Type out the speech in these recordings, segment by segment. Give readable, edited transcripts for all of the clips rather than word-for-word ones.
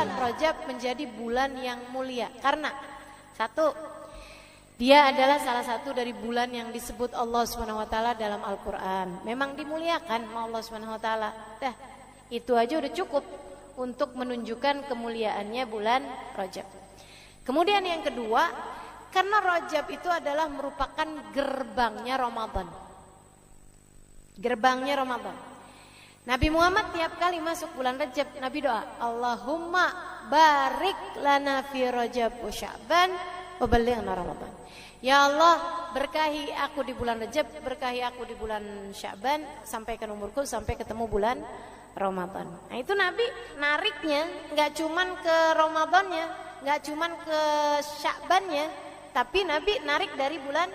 bulan Rajab menjadi bulan yang mulia karena satu, dia adalah salah satu dari bulan yang disebut Allah Subhanahu wa taala dalam Al-Qur'an. Memang dimuliakan sama Allah Subhanahu wa taala. Dah, itu aja udah cukup untuk menunjukkan kemuliaannya bulan Rajab. Kemudian yang kedua, karena Rajab itu adalah merupakan gerbangnya Ramadan. Gerbangnya Ramadan. Nabi Muhammad tiap kali masuk bulan Rajab, Nabi doa, Allahumma barik lana fi Rajab wa Sya'ban wa ballighna Ramadan. Ya Allah, berkahi aku di bulan Rajab, berkahi aku di bulan Sya'ban, sampaikan umurku sampai ketemu bulan Ramadan. Nah itu Nabi nariknya nggak cuman ke Ramadannya, nggak cuman ke Sya'bannya, tapi Nabi narik dari bulan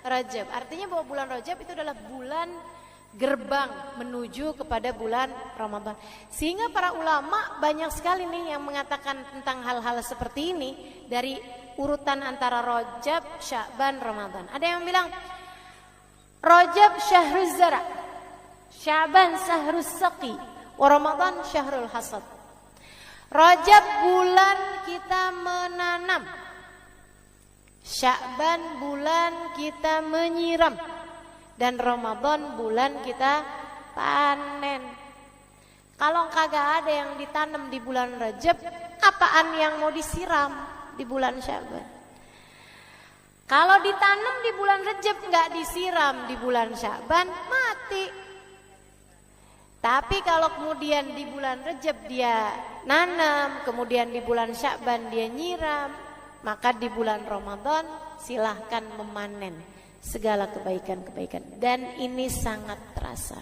Rajab. Artinya bahwa bulan Rajab itu adalah bulan gerbang menuju kepada bulan Ramadan. Sehingga para ulama banyak sekali nih yang mengatakan tentang hal-hal seperti ini dari urutan antara Rajab, Sya'ban, Ramadan. Ada yang bilang Rajab syahruz zara, Sya'ban syahrus saqi, wa Ramadan syahrul hasad. Rajab bulan kita menanam, Sya'ban bulan kita menyiram, dan Ramadan bulan kita panen. Kalau kagak ada yang ditanam di bulan Rajab, apaan yang mau disiram di bulan Sya'ban? Kalau ditanam di bulan Rajab nggak disiram di bulan Sya'ban, mati. Tapi kalau kemudian di bulan Rajab dia nanam, kemudian di bulan Sya'ban dia nyiram, maka di bulan Ramadan silahkan memanen segala kebaikan-kebaikan. Dan ini sangat terasa.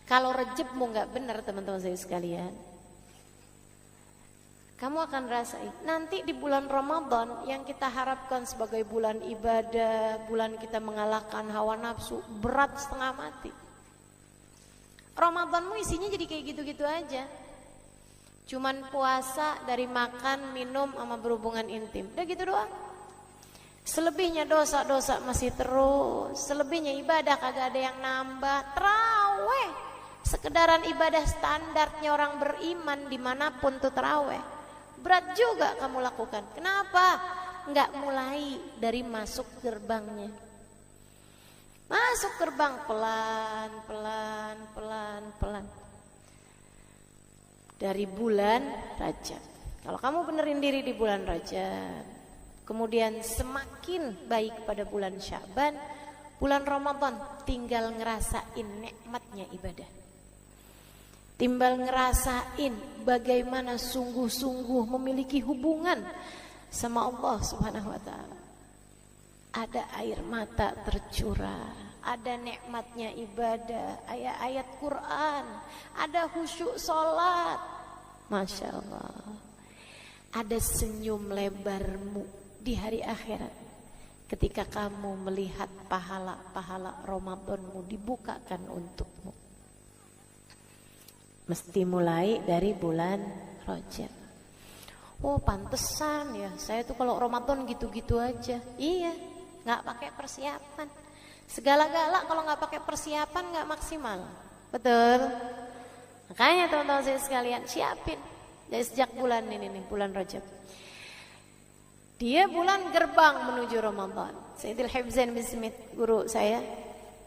Kalau Rajabmu nggak benar teman-teman saya sekalian, kamu akan rasain nanti di bulan Ramadan yang kita harapkan sebagai bulan ibadah, bulan kita mengalahkan hawa nafsu, berat setengah mati. Ramadanmu isinya jadi kayak gitu-gitu aja. Cuman puasa dari makan, minum, sama berhubungan intim. Udah gitu doang. Selebihnya dosa-dosa masih terus. Selebihnya ibadah kagak ada yang nambah. Terawih, sekedaran ibadah standarnya orang beriman dimanapun tuh terawih. Berat juga kamu lakukan. Kenapa? Nggak mulai dari masuk gerbangnya. Masuk gerbang pelan, dari bulan Rajab. Kalau kamu benerin diri di bulan Rajab, kemudian semakin baik pada bulan Sya'ban, bulan Ramadan tinggal ngerasain nikmatnya ibadah. Tinggal ngerasain bagaimana sungguh-sungguh memiliki hubungan sama Allah Subhanahu wa taala. Ada air mata tercurah, ada nikmatnya ibadah, ayat-ayat Quran, ada khusyuk salat. Masya Allah. Ada senyum lebarmu di hari akhirat ketika kamu melihat pahala-pahala Ramadanmu dibukakan untukmu. Mesti mulai dari bulan Rajab. Oh pantesan ya, saya tuh kalau Ramadan gitu-gitu aja. Iya, gak pakai persiapan. Segala-gala kalau gak pakai persiapan gak maksimal. Betul. Makanya teman-teman saya sekalian, siapin dari sejak bulan ini nih, bulan Rajab. Dia bulan gerbang menuju Ramadan. Sayyidil Hibzain bin Smith, guru saya,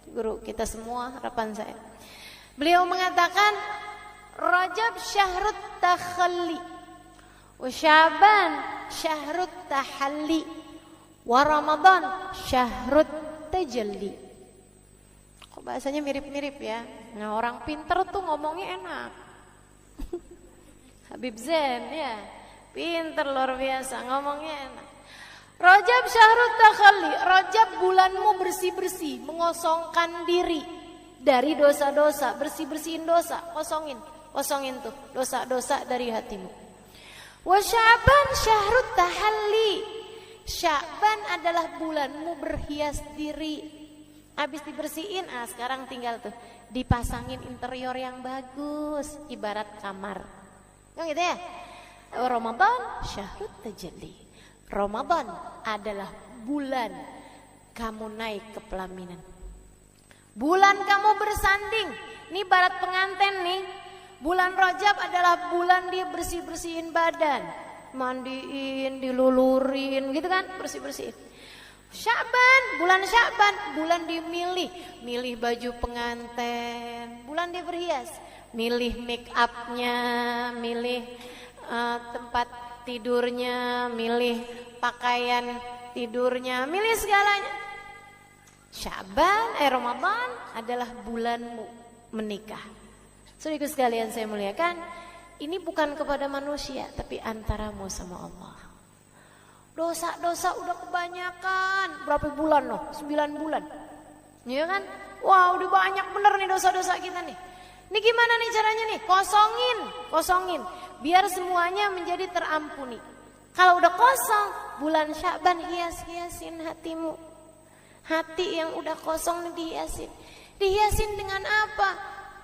guru kita semua, harapan saya. Beliau mengatakan, Rajab syahrut takhalli, wa Sya'ban syahrut tahalli, wa Ramadan syahrut tajalli. Kok bahasanya mirip-mirip ya? Nah orang pinter tuh ngomongnya enak. Habib Zain ya, pinter luar biasa ngomongnya enak. Rajab syahrut takhalli, Rajab bulanmu bersih-bersih, mengosongkan diri dari dosa-dosa, bersih-bersihin dosa, kosongin tuh dosa-dosa dari hatimu. Wa Sya'ban syahrut tahalli, Sya'ban adalah bulanmu berhias diri. Habis dibersihin, sekarang tinggal tuh dipasangin interior yang bagus, ibarat kamar. Yang gitu ya. Ramadan syahrut tajalli. Ramadan adalah bulan kamu naik ke pelaminan. Bulan kamu bersanding. Ini ibarat pengantin nih. Bulan Rajab adalah bulan dia bersih-bersihin badan, mandiin, dilulurin gitu kan, bersih-bersihin. Sya'ban, bulan milih baju pengantin, bulan dia berhias, milih make upnya, milih tempat tidurnya, milih pakaian tidurnya, milih segalanya. Sya'ban, Ramadan adalah bulanmu menikah. Saudaraku sekalian saya muliakan, ini bukan kepada manusia tapi antaramu sama Allah. Dosa-dosa udah kebanyakan. Berapa bulan loh? 9 bulan. Iya kan? Wah, udah banyak bener nih dosa-dosa kita nih. Ini gimana nih caranya nih? Kosongin. Biar semuanya menjadi terampuni. Kalau udah kosong, bulan Sya'ban hiasin hatimu. Hati yang udah kosong dihiasin. Dihiasin dengan apa?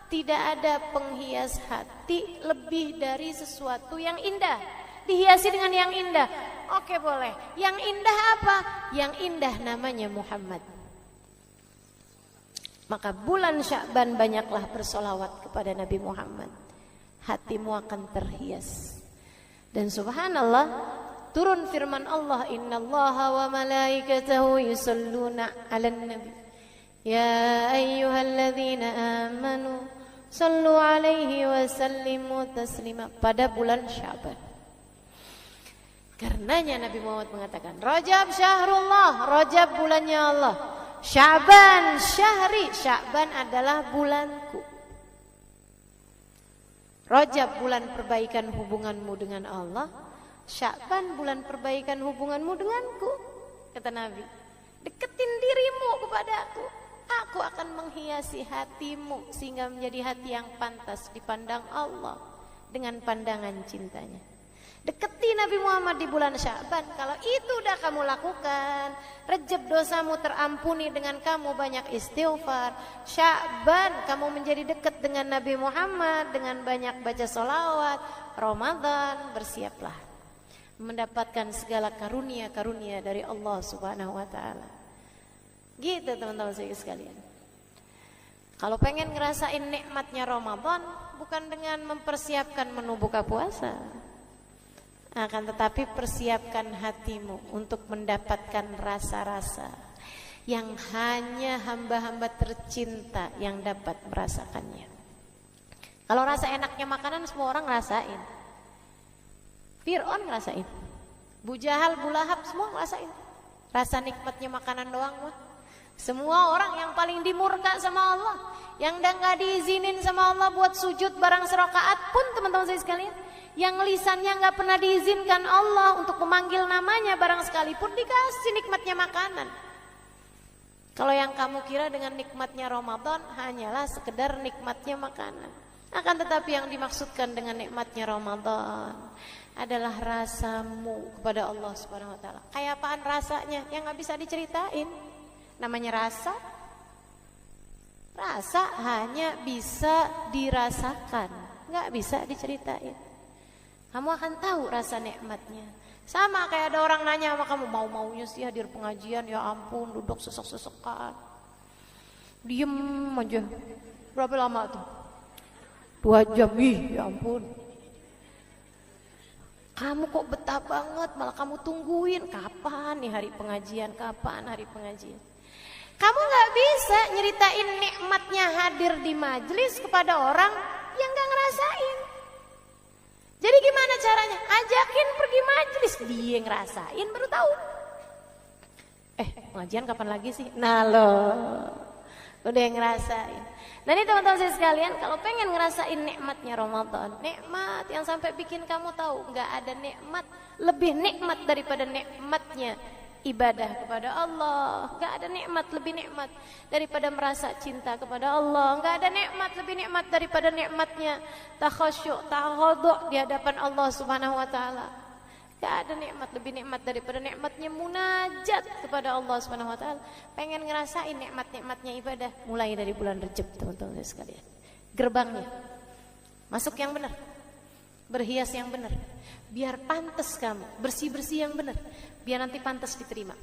Tidak ada penghias hati lebih dari sesuatu yang indah. Dihiasi dengan yang indah. Oke, boleh. Yang indah apa? Yang indah namanya Muhammad. Maka bulan Sya'ban banyaklah bersolawat kepada Nabi Muhammad. Hatimu akan terhias. Dan subhanallah, turun firman Allah, innallaha wa malaikatahu yusalluna 'alan nabi. Ya ayyuhalladzina amanu sallu alaihi wa sallimu taslima. Pada bulan Sya'ban. Karenanya Nabi Muhammad mengatakan, Rajab syahrullah, Rajab bulannya Allah. Sya'ban syahri, Sya'ban adalah bulanku. Rajab bulan perbaikan hubunganmu dengan Allah, Sya'ban bulan perbaikan hubunganmu denganku. Kata Nabi, deketin dirimu kepada aku akan menghiasi hatimu sehingga menjadi hati yang pantas dipandang Allah dengan pandangan cintanya. Deketi Nabi Muhammad di bulan Sya'ban. Kalau itu udah kamu lakukan, Rajab dosamu terampuni dengan kamu banyak istighfar. Sya'ban kamu menjadi dekat dengan Nabi Muhammad dengan banyak baca sholawat. Ramadan bersiaplah mendapatkan segala karunia-karunia dari Allah Subhanahu wa taala. Gitu teman-teman saya sekalian. Kalau pengen ngerasain nikmatnya Ramadan, bukan dengan mempersiapkan menu buka puasa, akan tetapi persiapkan hatimu untuk mendapatkan rasa-rasa yang hanya hamba-hamba tercinta yang dapat merasakannya. Kalau rasa enaknya makanan semua orang ngerasain. Fir'aun ngerasain, Bu Jahal, Bu Lahab semua ngerasain. Rasa nikmatnya makanan doang mah. Semua orang yang paling dimurka sama Allah, yang udah gak diizinin sama Allah buat sujud barang serakaat pun teman-teman saya sekalian, yang lisannya gak pernah diizinkan Allah untuk memanggil namanya barang sekalipun dikasih nikmatnya makanan. Kalau yang kamu kira dengan nikmatnya Ramadan hanyalah sekedar nikmatnya makanan, akan tetapi yang dimaksudkan dengan nikmatnya Ramadan adalah rasamu kepada Allah Subhanahu wa taala. Kayak apaan rasanya yang gak bisa diceritain. Namanya rasa hanya bisa dirasakan, nggak bisa diceritain. Kamu akan tahu rasa nikmatnya. Sama kayak ada orang nanya sama kamu, mau-maunya sih hadir pengajian, ya ampun duduk sesek-sesekan, diem aja. Berapa lama tuh? 2 jam, ya ampun. Kamu kok betah banget, malah kamu tungguin kapan nih hari pengajian, kapan hari pengajian. Kamu gak bisa nyeritain nikmatnya hadir di majelis kepada orang yang gak ngerasain. Jadi gimana caranya? Ajakin pergi majelis, dia ngerasain baru tahu. Pengajian kapan lagi sih? Nah loh, udah yang ngerasain. Nah ini teman-teman saya sekalian, kalau pengen ngerasain nikmatnya Ramadan, nikmat yang sampai bikin kamu tahu gak ada nikmat lebih nikmat daripada nikmatnya ibadah kepada Allah. Gak ada nikmat lebih nikmat daripada merasa cinta kepada Allah. Gak ada nikmat lebih nikmat daripada nikmatnya takhasyuk, tawadhu di hadapan Allah Subhanahu wa taala. Gak ada nikmat lebih nikmat daripada nikmatnya munajat kepada Allah Subhanahu wa taala. Pengen ngerasain nikmat-nikmatnya ibadah, mulai dari bulan Rajab teman-teman sekalian. Gerbangnya masuk yang benar, berhias yang benar, biar pantas kamu, bersih-bersih yang benar, biar nanti pantas diterima.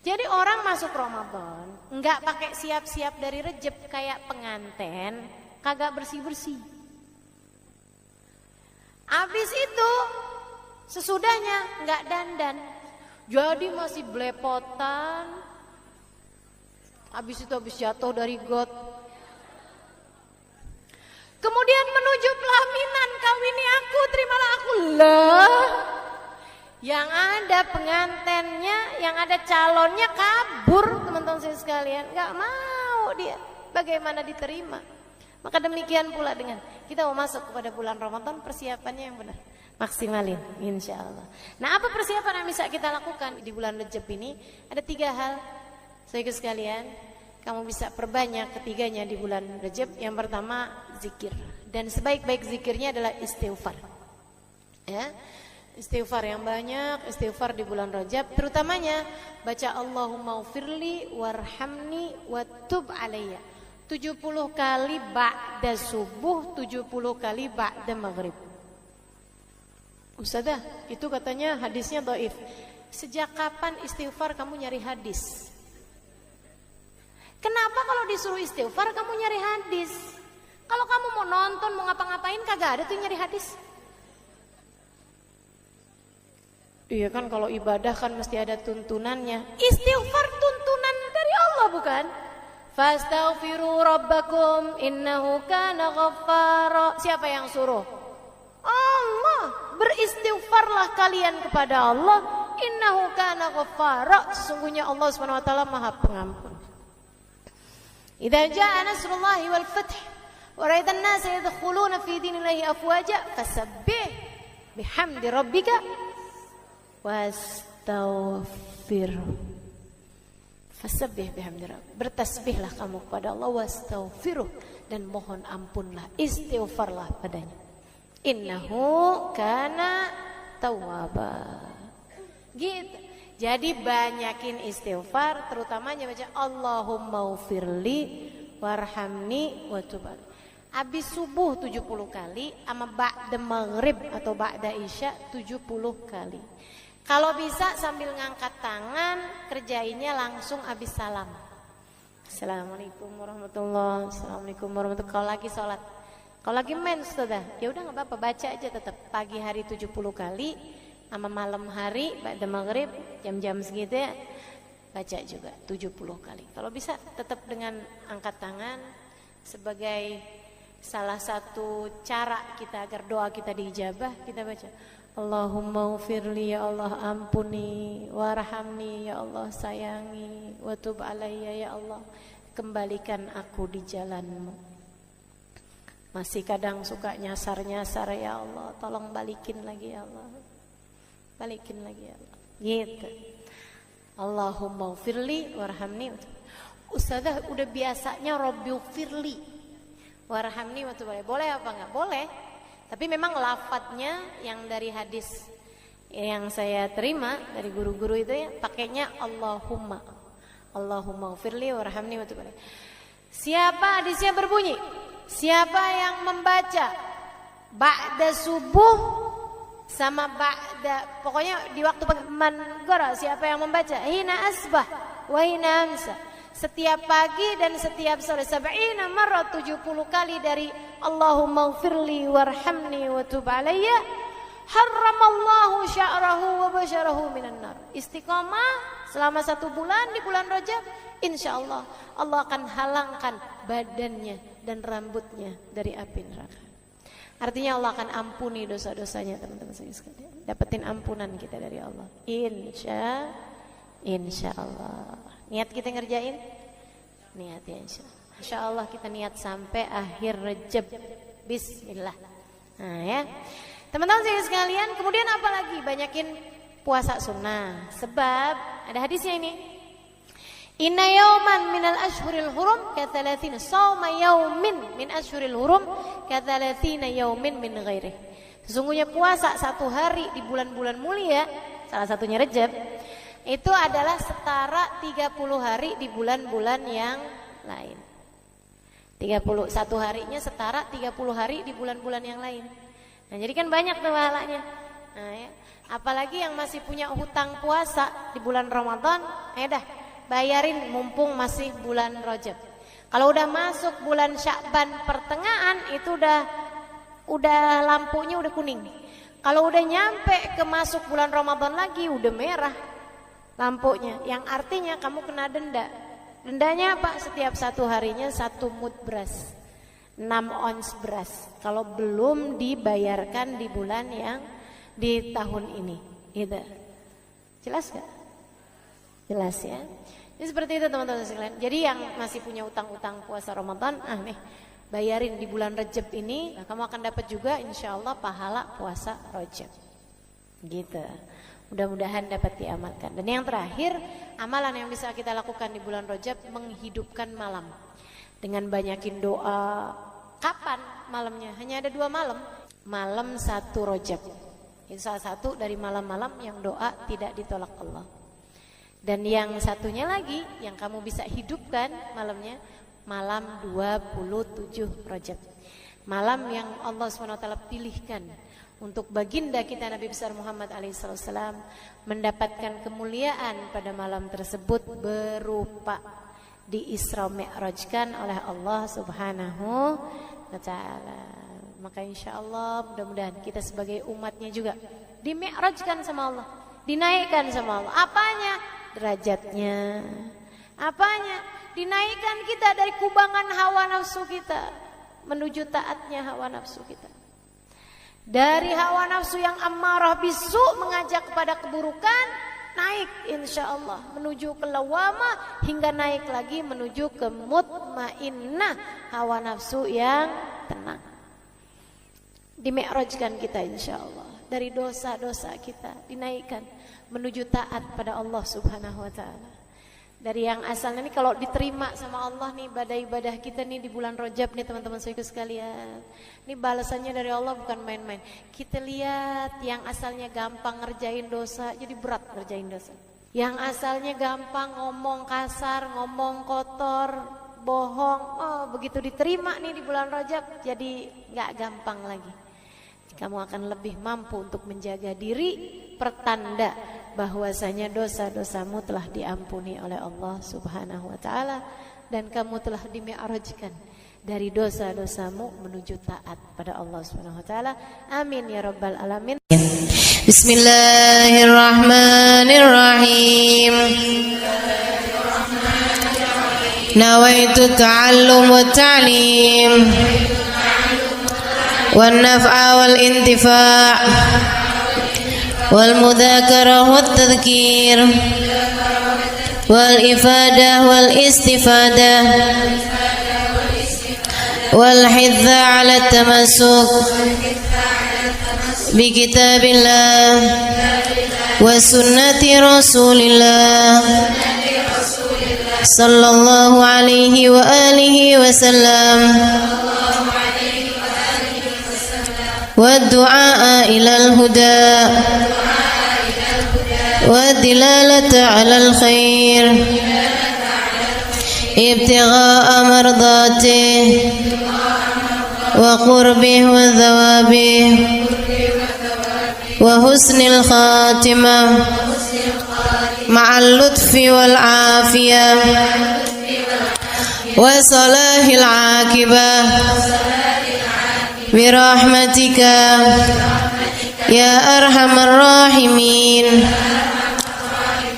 Jadi orang masuk Ramadan enggak pakai siap-siap dari Rajab kayak pengantin, kagak bersih-bersih. Habis itu sesudahnya nggak dandan, jadi masih belepotan. Habis itu habis jatuh dari got, kemudian menuju pelaminan, kawini aku, terimalah aku. Lah, yang ada pengantennya, yang ada calonnya kabur, teman-teman saya sekalian, nggak mau dia. Bagaimana diterima? Maka demikian pula dengan kita mau masuk kepada bulan Ramadan, persiapannya yang benar, maksimalin, insya Allah. Nah, apa persiapan yang bisa kita lakukan di bulan Rajab ini? Ada 3 hal, saudara sekalian, kamu bisa perbanyak ketiganya di bulan Rajab. Yang pertama, zikir, dan sebaik-baik zikirnya adalah istighfar. Ya, istighfar yang banyak, istighfar di bulan Rajab, terutamanya baca Allahumma ufirli warhamni watub alayya 70 kali ba'da subuh, 70 kali ba'da maghrib. Ustazah, itu katanya hadisnya dhaif. Sejak kapan istighfar kamu nyari hadis? Kenapa kalau disuruh istighfar kamu nyari hadis? Kalau kamu mau nonton, mau ngapa-ngapain, kagak ada tuh nyari hadis. Iya kan, kalau ibadah kan mesti ada tuntunannya. Istighfar tuntunan dari Allah, bukan? Fastaghfiru rabbakum innahu kana ghaffara. Siapa yang suruh? Allah. Beristighfarlah kalian kepada Allah, innahu kana ghaffara. Sesungguhnya Allah Subhanahu wa taala Maha Pengampun. Idza jaa nasrullahi wal fath wa ra'aitan nasa yadkhuluna fi dinillahi afwaja fasabbih bihamdi rabbika wastaghfir. Fasabbih bihamdi rabbika. Bertasbihlah kamu kepada Allah, wastaghfiruh, dan mohon ampunlah, istighfarlah padanya. Innahu kana tawwaba. Gitu. Jadi banyakin istighfar, terutamanya baca Allahumma ufirli warhamni watub alayya. Habis subuh 70 kali, sama ba'da maghrib atau ba'da isya 70 kali. Kalau bisa sambil ngangkat tangan, kerjainnya langsung habis salam. Assalamualaikum warahmatullahi wabarakatuh. Assalamualaikum warahmatullahi wabarakatuh. Kalau lagi sholat, kalau lagi main sudah, ya udah nggak apa-apa, baca aja tetap. Pagi hari 70 kali, sama malam hari ba'da maghrib jam-jam segitu ya, baca juga 70 kali. Kalau bisa tetap dengan angkat tangan sebagai salah satu cara kita agar doa kita diijabah, kita baca Allahumma ufirli, ya Allah ampuni, warhamni, ya Allah sayangi, watub alayya, ya Allah kembalikan aku di jalanmu. Masih kadang suka nyasar-nyasar, ya Allah tolong balikin lagi, ya Allah balikin lagi, ya Allah. Gitu. Allahumma ufirli warhamni. Ustazah udah biasanya Rabbi ufirli warhamni watub alayya. Boleh apa enggak? Boleh. Tapi memang lafadznya yang dari hadis yang saya terima dari guru-guru itu ya, pakainya Allahumma. Allahumma ufirli warhamni watub alayya. Siapa hadisnya berbunyi? Siapa yang membaca ba'da subuh sama ba'da, pokoknya di waktu man gora, siapa yang membaca hina asbah wa hina amsa, setiap pagi dan setiap sore, 70 marrat, 70 kali dari Allahumma ufirli warhamni watub alayya, harramallahu sya'rahu wa basyarahu minan nar. Istiqomah selama 1 bulan di bulan Rajab, insyaallah Allah akan halangkan badannya dan rambutnya dari api neraka. Artinya Allah akan ampuni dosa-dosanya, teman-teman sekalian. Dapetin ampunan kita dari Allah, insya Allah. Niat kita ngerjain, niat ya insya Allah kita niat sampai akhir Rajab. Bismillah. Nah ya, teman-teman sekalian. Kemudian apa lagi? Banyakin puasa sunnah. Sebab ada hadisnya ini. Inna yauman minal ashhuril hurum kathalathina sawma yaumin min ashhuril hurum kathalathina yaumin min ghairih. Sesungguhnya puasa 1 hari di bulan-bulan mulia, salah satunya Rajab, itu adalah setara 30 hari di bulan-bulan yang lain. 31 harinya setara 30 hari di bulan-bulan yang lain. Nah, jadi kan banyak tuh pahalanya. Nah, ya. Apalagi yang masih punya hutang puasa di bulan Ramadan, dah bayarin mumpung masih bulan Rajab. Kalau udah masuk bulan Sya'ban pertengahan, itu udah udah lampunya udah kuning. Kalau udah nyampe ke masuk bulan Ramadan lagi udah merah lampunya, yang artinya kamu kena denda. Dendanya apa? Setiap 1 harinya 1 mud beras, 6 ons beras, kalau belum dibayarkan di bulan yang di tahun ini. Gitu. Jelas gak? Jelas ya. Ini seperti itu teman-teman sekalian. Jadi yang masih punya utang-utang puasa Ramadan, nih bayarin di bulan Rajab ini, kamu akan dapat juga insya Allah pahala puasa Rajab. Gitu. Mudah-mudahan dapat diamalkan. Dan yang terakhir, amalan yang bisa kita lakukan di bulan Rajab, menghidupkan malam dengan banyakin doa. Kapan malamnya? Hanya ada 2 malam. Malam 1 Rajab. Itu salah satu dari malam-malam yang doa tidak ditolak Allah. Dan yang satunya lagi yang kamu bisa hidupkan malamnya, malam 27 Rajab. Malam yang Allah SWT pilihkan untuk baginda kita Nabi besar Muhammad alaihissalam mendapatkan kemuliaan pada malam tersebut berupa di Isra Mi'rajkan oleh Allah Subhanahu wa taala. Maka insya Allah mudah-mudahan kita sebagai umatnya juga di-mi'rajkan sama Allah, dinaikkan sama Allah. Apanya? Derajatnya. Apanya? Dinaikkan kita dari kubangan hawa nafsu kita menuju taatnya hawa nafsu kita. Dari hawa nafsu yang ammarah bisu mengajak kepada keburukan, naik insya Allah menuju ke lawamah, hingga naik lagi menuju ke mutmainnah, hawa nafsu yang tenang. Dimi'rajkan kita insya Allah dari dosa-dosa kita, dinaikkan menuju taat pada Allah Subhanahu wa ta'ala. Dari yang asalnya nih kalau diterima sama Allah nih ibadah-ibadah kita nih di bulan Rajab nih teman-teman saudaraku sekalian, ini balasannya dari Allah bukan main-main. Kita lihat yang asalnya gampang ngerjain dosa jadi berat ngerjain dosa. Yang asalnya gampang ngomong kasar, ngomong kotor, bohong, begitu diterima nih di bulan Rajab jadi gak gampang lagi. Kamu akan lebih mampu untuk menjaga diri, pertanda bahwasanya dosa-dosamu telah diampuni oleh Allah Subhanahu wa taala dan kamu telah dimi'rajkan dari dosa-dosamu menuju taat pada Allah Subhanahu wa taala. Amin ya rabbal alamin. Bismillahirrahmanirrahim. Nawaitu ta'allum wa ta'lim والنفع والانتفاع والمذاكرة والتذكير والإفادة والاستفادة والحث على التمسك بكتاب الله وسنة رسول الله صلى الله عليه وآله وسلم والدعاء إلى الهدى والدلالة على الخير ابتغاء مرضاته وقربه وثوابه وحسن الخاتمة مع اللطف والعافية وصلاح العاقبة برحمتك يا أرحم الراحمين.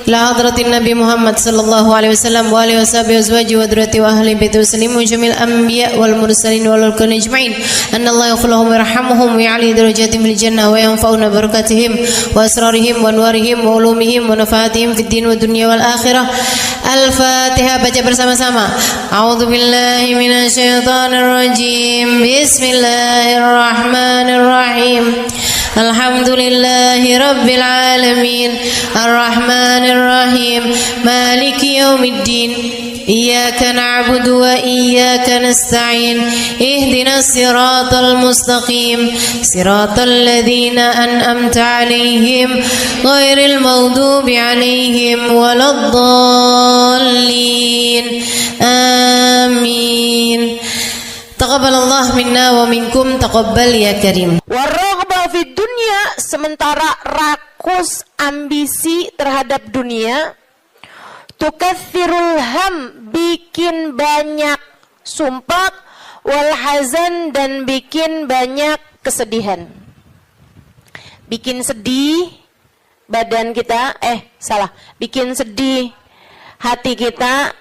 لحضرة النبي محمد صلى الله عليه وسلم وآله وصحبه وأزواجه وذريته وأهل بيته وسلم وجميع الأنبياء والمرسلين والملائكة أجمعين أن الله يغفر لهم ويرحمهم ويعلي درجاتهم في الجنة وينفعنا بركاتهم وأسرارهم وأنوارهم وعلومهم ونفعاتهم في الدين والدنيا والآخرة. Al-Fatihah, baca bersama-sama. A'udzu billahi minasyaitonir rajim. Bismillahirrahmanirrahim. Alhamdulillahi rabbil alamin. Arrahmanir rahim. Maliki yaumiddin. Iyyaka na'budu wa iyyaka nasta'in. Ihdinas siratal mustaqim. Siratal ladzina an'amta 'alaihim ghairil maghdubi 'alaihim waladdallin. Amin. Taqabbalallah minna wa minkum, taqabbal ya karim. Waraghbah fid dunya, sementara rakus ambisi terhadap dunia, tukathirul ham, bikin banyak sumpah, wal hazan, dan bikin banyak kesedihan. Bikin sedih badan kita, bikin sedih hati kita,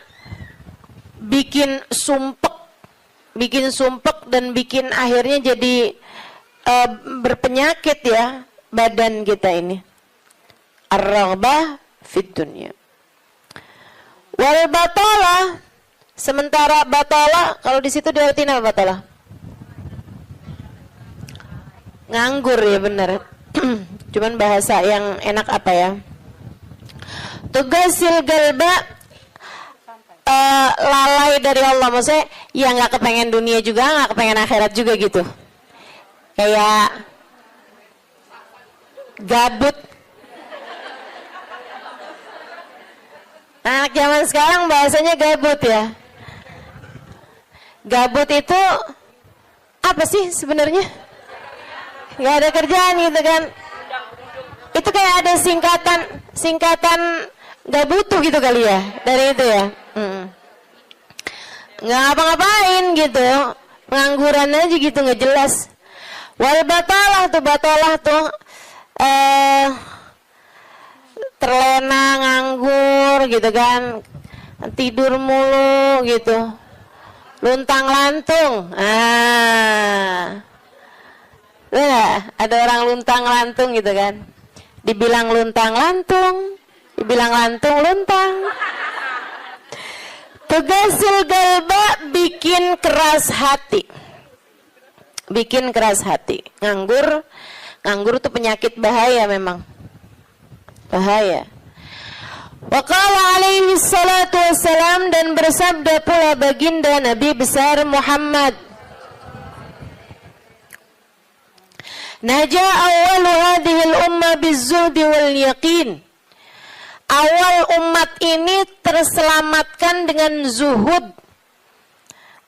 bikin sumpek dan bikin akhirnya jadi berpenyakit ya badan kita ini. Ar-raghbah fid dunya. Wal batalah, sementara batalah kalau di situ diartiin apa batalah? Nganggur ya benar. Cuman bahasa yang enak apa ya? Tugasil galba, lalai dari Allah, maksudnya ya nggak kepengen dunia juga, nggak kepengen akhirat juga gitu. Kayak gabut. Anak zaman sekarang bahasanya gabut ya. Gabut itu apa sih sebenarnya? Nggak ada kerjaan gitu kan? Itu kayak ada singkatan nggak butuh gitu kali ya dari itu ya. Nggak ngapa-ngapain gitu, pengangguran aja gitu nggak jelas. Wal batalah tuh terlena, nganggur gitu kan, tidur mulu gitu, luntang lantung. Ada orang luntang lantung gitu kan, dibilang luntang lantung, dibilang lantung luntang. Tugasil galba, bikin keras hati. Bikin keras hati. Nganggur tuh penyakit bahaya memang. Bahaya. Wa qala alaihi salatu wassalam, dan bersabda pula baginda Nabi besar Muhammad, Naja awalu hadhil umma bizzuhdi wal yaqin. Awal umat ini terselamatkan dengan zuhud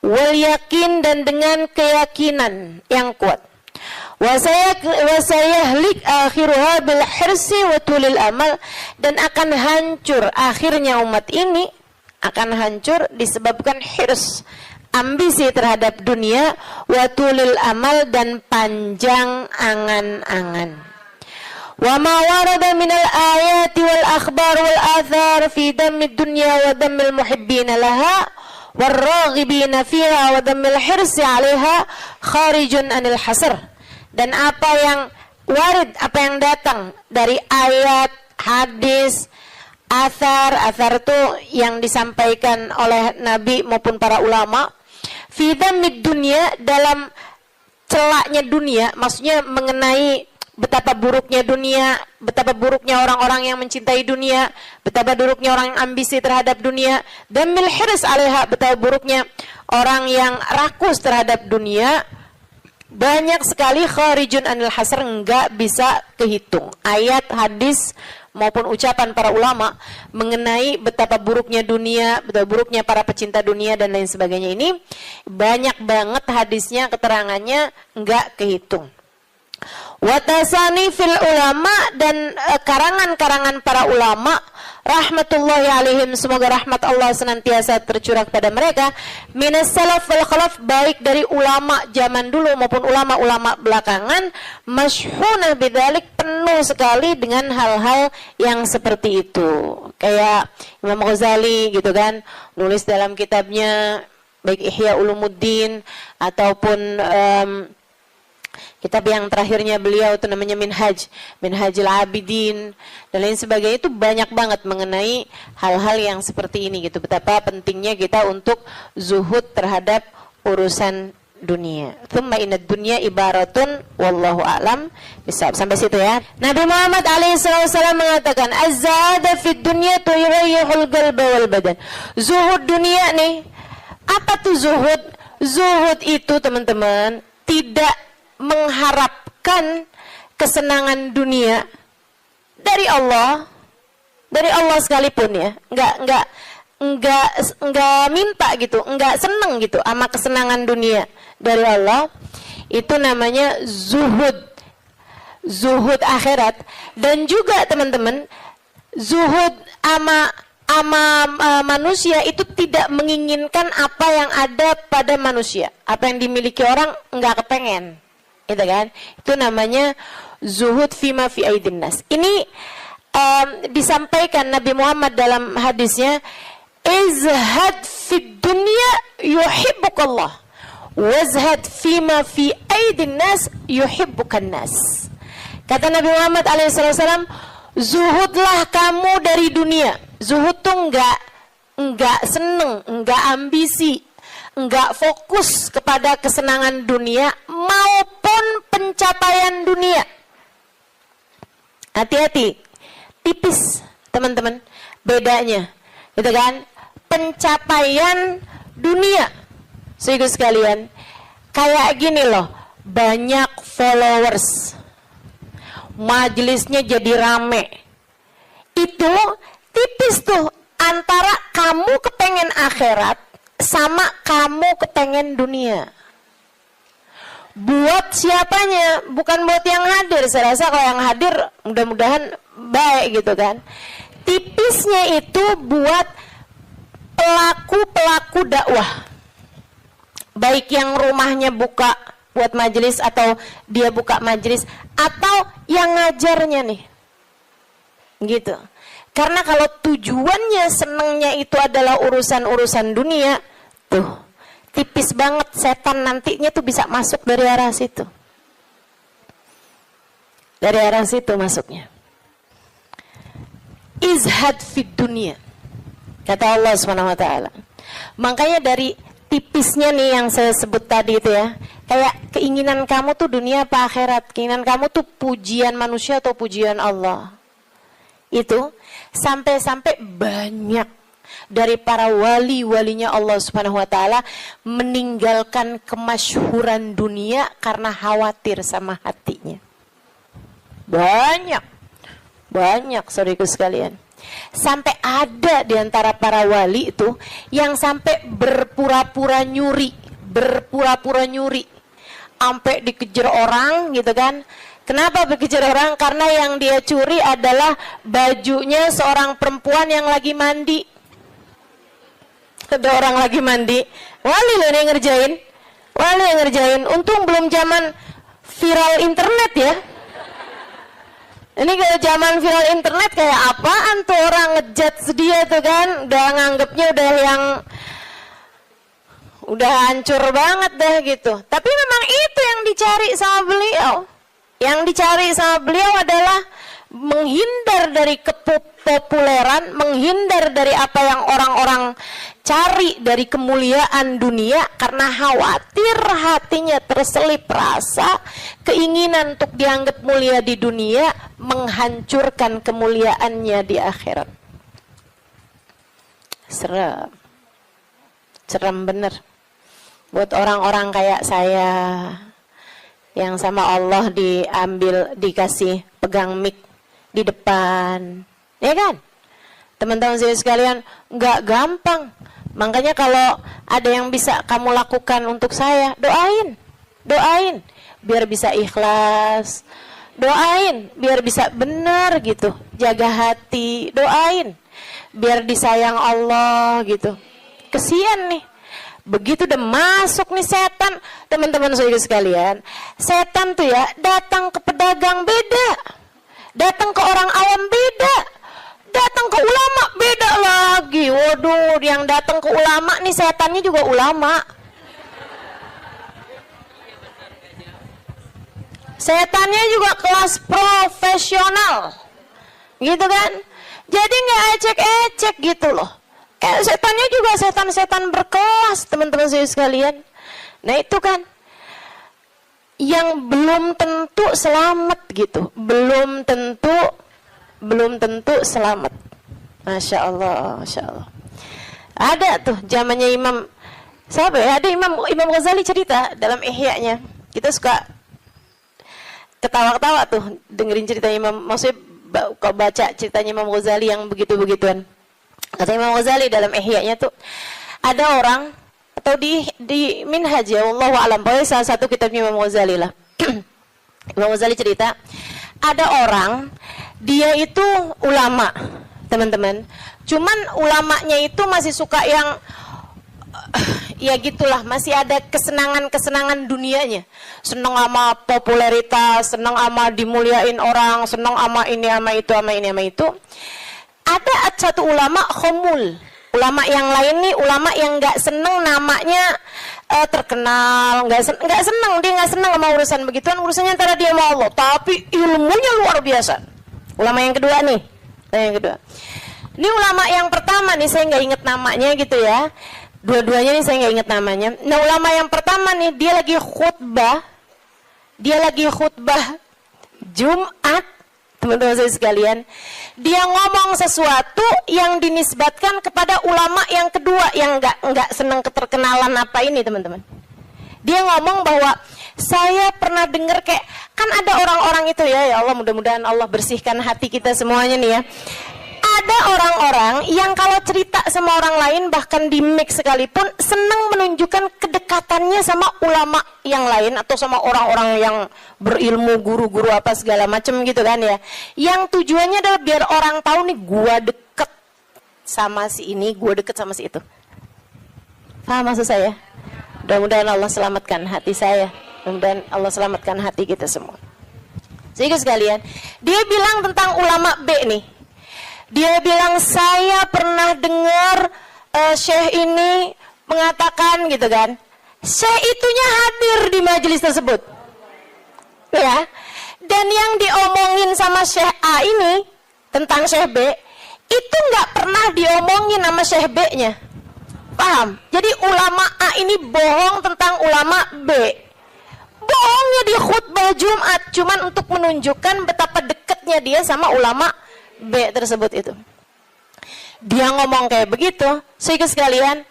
wal yakin, dan dengan keyakinan yang kuat. Wasayahlik akhiruha bil hirsi wa tulil amal, dan akan hancur akhirnya umat ini akan hancur disebabkan hirs, ambisi terhadap dunia, wa tulil amal, dan panjang angan-angan. Wa ma warada minal ayati wal akhbar wal athar fi dammid dunya wa dammil muhibbina laha warraghibina fiha wa dammil hirsi 'alaiha kharijun anil hasr. Dan apa yang warid, apa yang datang dari ayat, hadis, athar itu yang disampaikan oleh Nabi maupun para ulama, fi dammid dunya, dalam celaknya dunia, maksudnya mengenai betapa buruknya dunia, betapa buruknya orang-orang yang mencintai dunia, betapa buruknya orang yang ambisi terhadap dunia, dan mil hirs 'alaiha, betapa buruknya orang yang rakus terhadap dunia. Banyak sekali kharijun anil hasr, enggak bisa kehitung. Ayat, hadis maupun ucapan para ulama mengenai betapa buruknya dunia, betapa buruknya para pecinta dunia dan lain sebagainya ini banyak banget hadisnya, keterangannya enggak kehitung. Watasani fil ulama, dan karangan-karangan para ulama rahmatullahi alaihim, semoga rahmat Allah senantiasa tercurah kepada mereka, minas salaf wal khalaf, baik dari ulama zaman dulu maupun ulama-ulama belakangan, masyhunah bidzalik, penuh sekali dengan hal-hal yang seperti itu. Kayak Imam Ghazali gitu kan, nulis dalam kitabnya baik Ihya Ulumuddin ataupun kitab yang terakhirnya beliau itu namanya Minhajul Abidin dan lain sebagainya, itu banyak banget mengenai hal-hal yang seperti ini gitu. Betapa pentingnya kita untuk zuhud terhadap urusan dunia. Tsumma inad dunya ibaratun wallahu a'lam bisawab. Sampai situ ya. Nabi Muhammad alaihissalam mengatakan, az-zahada fid dunya tuyrihul qalba wal badan. Zuhud dunia nih. Apa tuh zuhud? Zuhud itu teman-teman tidak mengharapkan kesenangan dunia dari Allah sekalipun ya, enggak minta gitu, enggak seneng gitu sama kesenangan dunia dari Allah. Itu namanya zuhud akhirat. Dan juga teman-teman, zuhud ama manusia itu tidak menginginkan apa yang ada pada manusia, apa yang dimiliki orang enggak kepengen. Gitu kan? Itu namanya zuhud fima fi aidin nas. Ini disampaikan Nabi Muhammad dalam hadisnya, izhad fid dunya yuhibbukallah, wazhad fima fi aidin nas yuhibbukan nas. Kata Nabi Muhammad alaihissalam, zuhudlah kamu dari dunia. Zuhud tuh enggak seneng, enggak ambisi, enggak fokus kepada kesenangan dunia maupun pencapaian dunia. Hati-hati, tipis teman-teman bedanya, gitu kan? Pencapaian dunia, saudara sekalian, kayak gini loh, banyak followers, majelisnya jadi rame, itu tipis tuh antara kamu kepengen akhirat sama kamu kepengen dunia. Buat siapanya? Bukan buat yang hadir. Saya rasa kalau yang hadir mudah-mudahan baik gitu kan. Tipisnya itu buat pelaku-pelaku dakwah, baik yang rumahnya buka buat majelis atau dia buka majelis, atau yang ngajarnya nih, gitu. Karena kalau tujuannya senengnya itu adalah urusan-urusan dunia, tuh tipis banget setan nantinya tuh bisa masuk dari arah situ. Dari arah situ masuknya. Izhad fid dunia, kata Allah SWT. Makanya dari tipisnya nih yang saya sebut tadi itu ya, kayak keinginan kamu tuh dunia apa akhirat, keinginan kamu tuh pujian manusia atau pujian Allah. Itu sampai-sampai banyak dari para wali-walinya Allah Subhanahu wa taala meninggalkan kemasyhuran dunia karena khawatir sama hatinya. Banyak saudaraku sekalian. Sampai ada di antara para wali itu yang sampai berpura-pura nyuri, sampai dikejar orang gitu kan. Kenapa dikejar orang? Karena yang dia curi adalah bajunya seorang perempuan yang lagi mandi. Ada orang lagi mandi, wali loh yang ngerjain. Untung belum zaman viral internet ya. Ini kalau zaman viral internet kayak apaan tuh orang ngejat dia tuh kan, udah nganggepnya udah hancur banget dah gitu. Tapi memang itu yang dicari sama beliau. Yang dicari sama beliau adalah menghindar dari kepopuleran, menghindar dari apa yang orang-orang cari dari kemuliaan dunia, karena khawatir hatinya terselip rasa keinginan untuk dianggap mulia di dunia menghancurkan kemuliaannya di akhirat. Serem bener buat orang-orang kayak saya yang sama Allah dikasih pegang mic di depan, ya kan? Teman-teman saya sekalian, nggak gampang. Makanya kalau ada yang bisa kamu lakukan untuk saya, doain, biar bisa ikhlas, doain, biar bisa benar gitu, jaga hati, doain, biar disayang Allah gitu. Kesian nih. Begitu udah masuk nih setan, teman-teman saudara sekalian, setan tuh ya datang ke pedagang beda, datang ke orang awam beda, datang ke ulama beda lagi. Waduh, yang datang ke ulama nih setannya juga ulama. Setannya juga kelas profesional, gitu kan? Jadi nggak ecek-ecek gitu loh. Setannya juga setan-setan berkelas, teman-teman saya sekalian. Nah itu kan yang belum tentu selamat gitu, belum tentu selamat. Masya Allah. Ada tuh zamannya Imam siapa ya? Ada Imam Ghazali cerita dalam Ihya-nya. Kita suka ketawa-ketawa tuh dengerin cerita Imam, maksudnya kau baca ceritanya Imam Ghazali yang begitu-begituan. Kata Imam Ghazali dalam Ihya-nya tuh, ada orang atau di Minhaj ya, wallahu a'lam, pokoknya salah satu kitab Imam Ghazali lah. Imam Ghazali cerita, ada orang dia itu ulama, teman-teman. Cuman ulamanya itu masih suka yang ya gitulah, masih ada kesenangan-kesenangan dunianya. Senang sama popularitas, senang sama dimuliain orang, senang sama ini sama itu sama ini sama itu. Ada satu ulama khomul, ulama yang lain nih, ulama yang nggak seneng namanya terkenal, nggak seneng, dia nggak seneng sama urusan begituan, urusannya antara dia sama Allah, tapi ilmunya luar biasa. Ulama yang kedua nih, yang kedua. Ini ulama yang pertama nih, saya nggak inget namanya gitu ya. Dua-duanya nih saya nggak inget namanya. Nah, ulama yang pertama nih, dia lagi khutbah Jumat, teman-teman saya sekalian. Dia ngomong sesuatu yang dinisbatkan kepada ulama yang kedua yang nggak seneng keterkenalan apa ini, teman-teman. Dia ngomong bahwa saya pernah dengar kayak, kan ada orang-orang itu ya Allah, mudah-mudahan Allah bersihkan hati kita semuanya nih ya. Ada orang-orang yang kalau cerita sama orang lain, bahkan di mic sekalipun, senang menunjukkan kedekatannya sama ulama yang lain atau sama orang-orang yang berilmu, guru-guru apa segala macam gitu kan ya. Yang tujuannya adalah biar orang tahu nih, gua deket sama si ini, gua deket sama si itu. Paham maksud saya? Mudah-mudahan Allah selamatkan hati saya. Mudah-mudahan Allah selamatkan hati kita semua. Sehingga sekalian, dia bilang tentang ulama B nih. Dia bilang, saya pernah dengar syekh ini mengatakan gitu kan. Syekh itunya hadir di majelis tersebut. Ya. Dan yang diomongin sama syekh A ini tentang syekh B, itu nggak pernah diomongin sama syekh B-nya. Paham? Jadi ulama A ini bohong tentang ulama B. Bohongnya di khutbah Jumat cuman untuk menunjukkan betapa dekatnya dia sama ulama B tersebut itu. Dia ngomong kayak begitu, sehingga sekalian,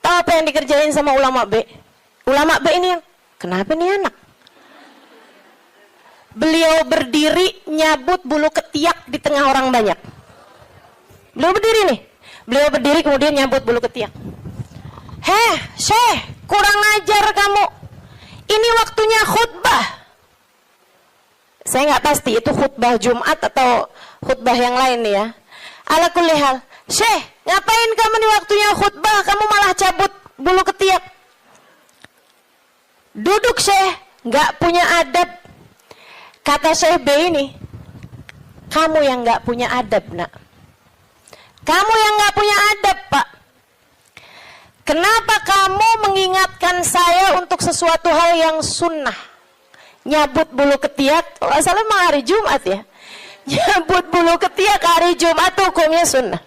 tahu apa yang dikerjain sama ulama B? Ulama B ini yang, kenapa nih anak? Beliau berdiri nyabut bulu ketiak di tengah orang banyak. Beliau berdiri nih, beliau berdiri kemudian nyabut bulu ketiak. Heh, Syekh, kurang ajar kamu. Ini waktunya khutbah. Saya nggak pasti itu khutbah Jumat atau khutbah yang lain nih ya. Ala kulli hal, Syekh, ngapain kamu di waktunya khutbah, kamu malah cabut bulu ketiak? Duduk Syekh, nggak punya adab. Kata Syekh B ini, kamu yang nggak punya adab nak. Kamu yang nggak punya adab Pak. Kenapa kamu mengingatkan saya untuk sesuatu hal yang sunnah? Nyabut bulu ketiak, kalau salah mah hari Jumat ya. Nyabut bulu ketiak hari Jumat hukumnya sunnah.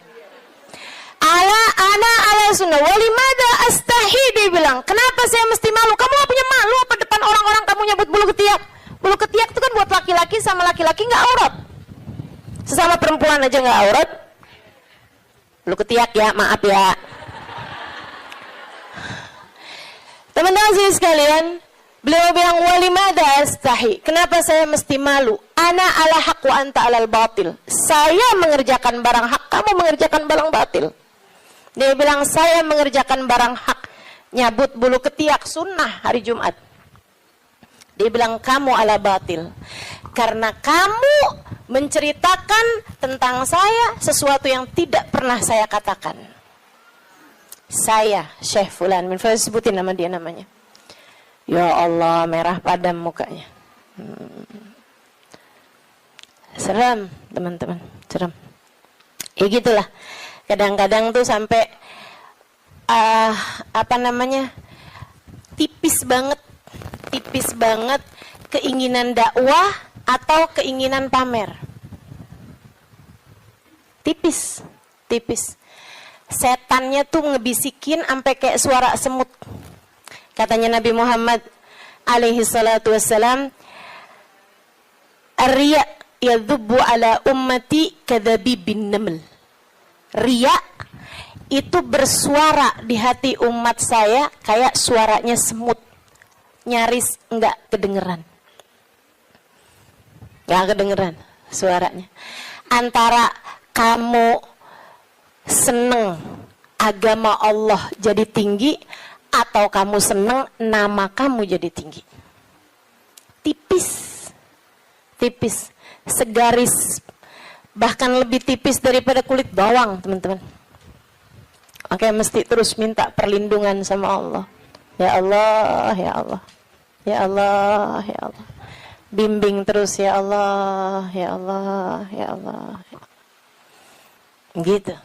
Ala sunnah. Walimada astahi, dia bilang. Kenapa saya mesti malu? Kamu gak punya malu apa depan orang-orang kamu nyabut bulu ketiak? Bulu ketiak itu kan buat laki-laki sama laki-laki nggak aurat. Sesama perempuan aja nggak aurat. Bulu ketiak ya, maaf ya. Teman-teman sekalian, beliau bilang walimada astahi. Kenapa saya mesti malu? Ana ala haq wa anta alal batil. Saya mengerjakan barang hak, kamu mengerjakan barang batil. Dia bilang saya mengerjakan barang hak, nyabut bulu ketiak sunnah hari Jumat. Dia bilang kamu ala batil. Karena kamu menceritakan tentang saya sesuatu yang tidak pernah saya katakan. Saya Syekh Fulan, sebutin nama dia namanya. Ya Allah, merah padam mukanya. Seram, teman-teman, seram. Ya gitulah. Kadang-kadang tuh sampai tipis banget keinginan dakwah atau keinginan pamer. Tipis. Setannya tuh ngebisikin sampai kayak suara semut. Katanya Nabi Muhammad alaihi salatu wassalam, "Ar-riya yadhubbu ala ummati kadhabibin naml." Riya itu bersuara di hati umat saya kayak suaranya semut. Nyaris enggak kedengeran. Enggak kedengeran suaranya. Antara kamu seneng agama Allah jadi tinggi atau kamu seneng nama kamu jadi tinggi. Tipis, segaris, bahkan lebih tipis daripada kulit bawang, teman-teman. Makanya mesti terus minta perlindungan sama Allah. Ya Allah, ya Allah. Ya Allah, ya Allah. Bimbing terus ya Allah, ya Allah, ya Allah. Gitu.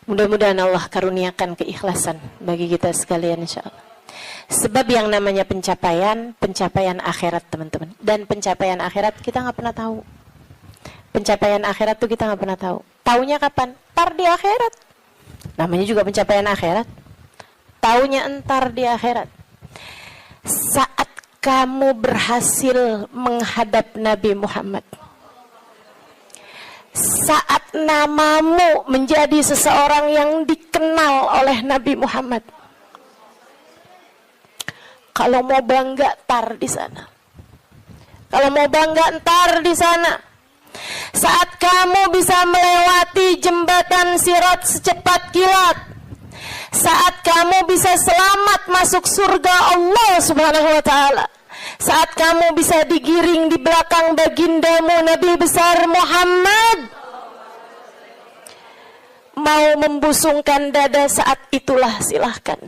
Mudah-mudahan Allah karuniakan keikhlasan bagi kita sekalian insyaallah. Sebab yang namanya pencapaian akhirat teman-teman. Dan pencapaian akhirat kita nggak pernah tahu. Pencapaian akhirat tuh kita nggak pernah tahu. Taunya kapan? Ntar di akhirat. Namanya juga pencapaian akhirat. Taunya entar di akhirat. Saat kamu berhasil menghadap Nabi Muhammad. Saat namamu menjadi seseorang yang dikenal oleh Nabi Muhammad. Kalau mau bangga tar di sana. Kalau mau bangga ntar di sana. Saat kamu bisa melewati jembatan Sirat secepat kilat. Saat kamu bisa selamat masuk surga Allah Subhanahu wa taala. Saat kamu bisa digiring di belakang bagindamu Nabi besar Muhammad. Mau membusungkan dada saat itulah silahkan.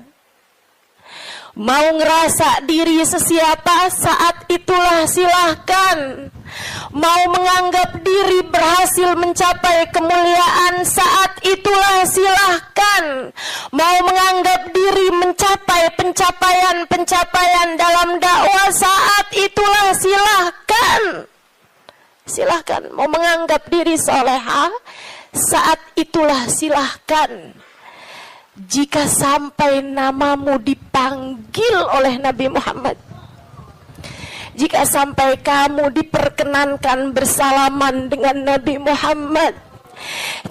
Mau ngerasa diri sesiapa saat itulah silahkan. Mau menganggap diri berhasil mencapai kemuliaan saat itulah silahkan. Mau menganggap diri mencapai pencapaian dalam dakwah saat itulah silahkan. Silahkan. Mau menganggap diri solehah saat itulah silahkan. Jika sampai namamu dipanggil oleh Nabi Muhammad, jika sampai kamu diperkenankan bersalaman dengan Nabi Muhammad,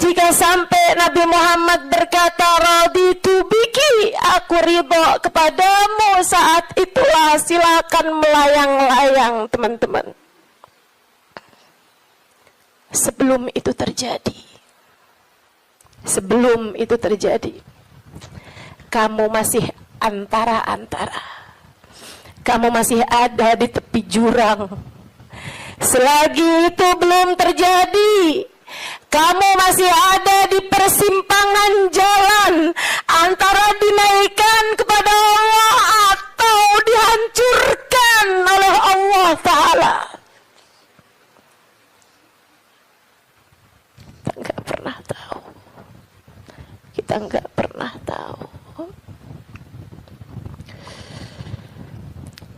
jika sampai Nabi Muhammad berkata raditu biki, aku ridho kepadamu, saat itulah silakan melayang-layang teman-teman. Sebelum itu terjadi, kamu masih antara-antara. Kamu masih ada di tepi jurang. Selagi itu belum terjadi, kamu masih ada di persimpangan jalan antara dinaikkan kepada Allah atau dihancurkan oleh Allah Ta'ala. Kita nggak pernah tahu. Kita nggak pernah tahu.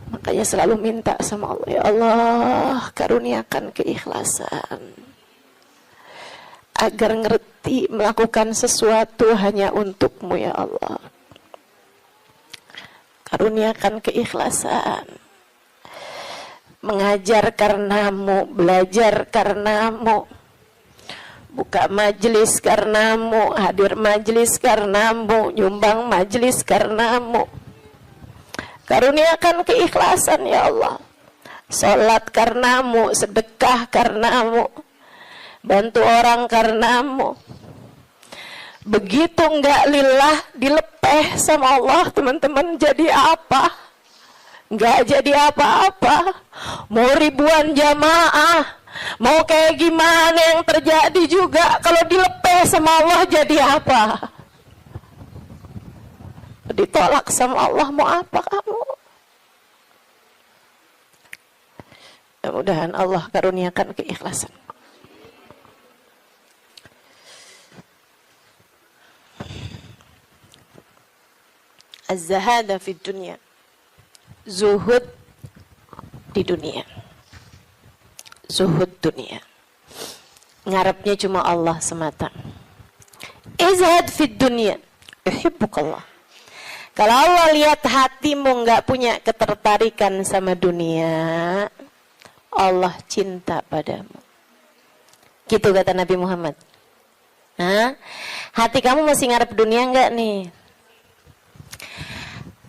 Makanya selalu minta sama Allah, ya Allah karuniakan keikhlasan agar ngerti melakukan sesuatu hanya untukmu ya Allah. Karuniakan keikhlasan, mengajar karenamu, belajar karenamu, buka majelis karenamu, hadir majelis karenamu, nyumbang majelis karenamu. Karuniakan keikhlasan ya Allah. Salat karenamu, sedekah karenamu, bantu orang karenamu. Begitu enggak lillah, dilepeh sama Allah teman-teman, jadi apa? Enggak jadi apa-apa. Mau ribuan jamaah, mau kayak gimana yang terjadi juga, kalau dilepeh sama Allah jadi apa? Ditolak sama Allah, mau apa kamu? Mudah-mudahan Allah karuniakan keikhlasan. Az-zahada fid dunya, zuhud di dunia, zuhud dunia, ngarepnya cuma Allah semata. Izhad fid dunya, yuhibbukallah. Kalau Allah lihat hatimu nggak punya ketertarikan sama dunia, Allah cinta padamu. Gitu kata Nabi Muhammad. Hah? Hati kamu masih ngarep dunia nggak nih?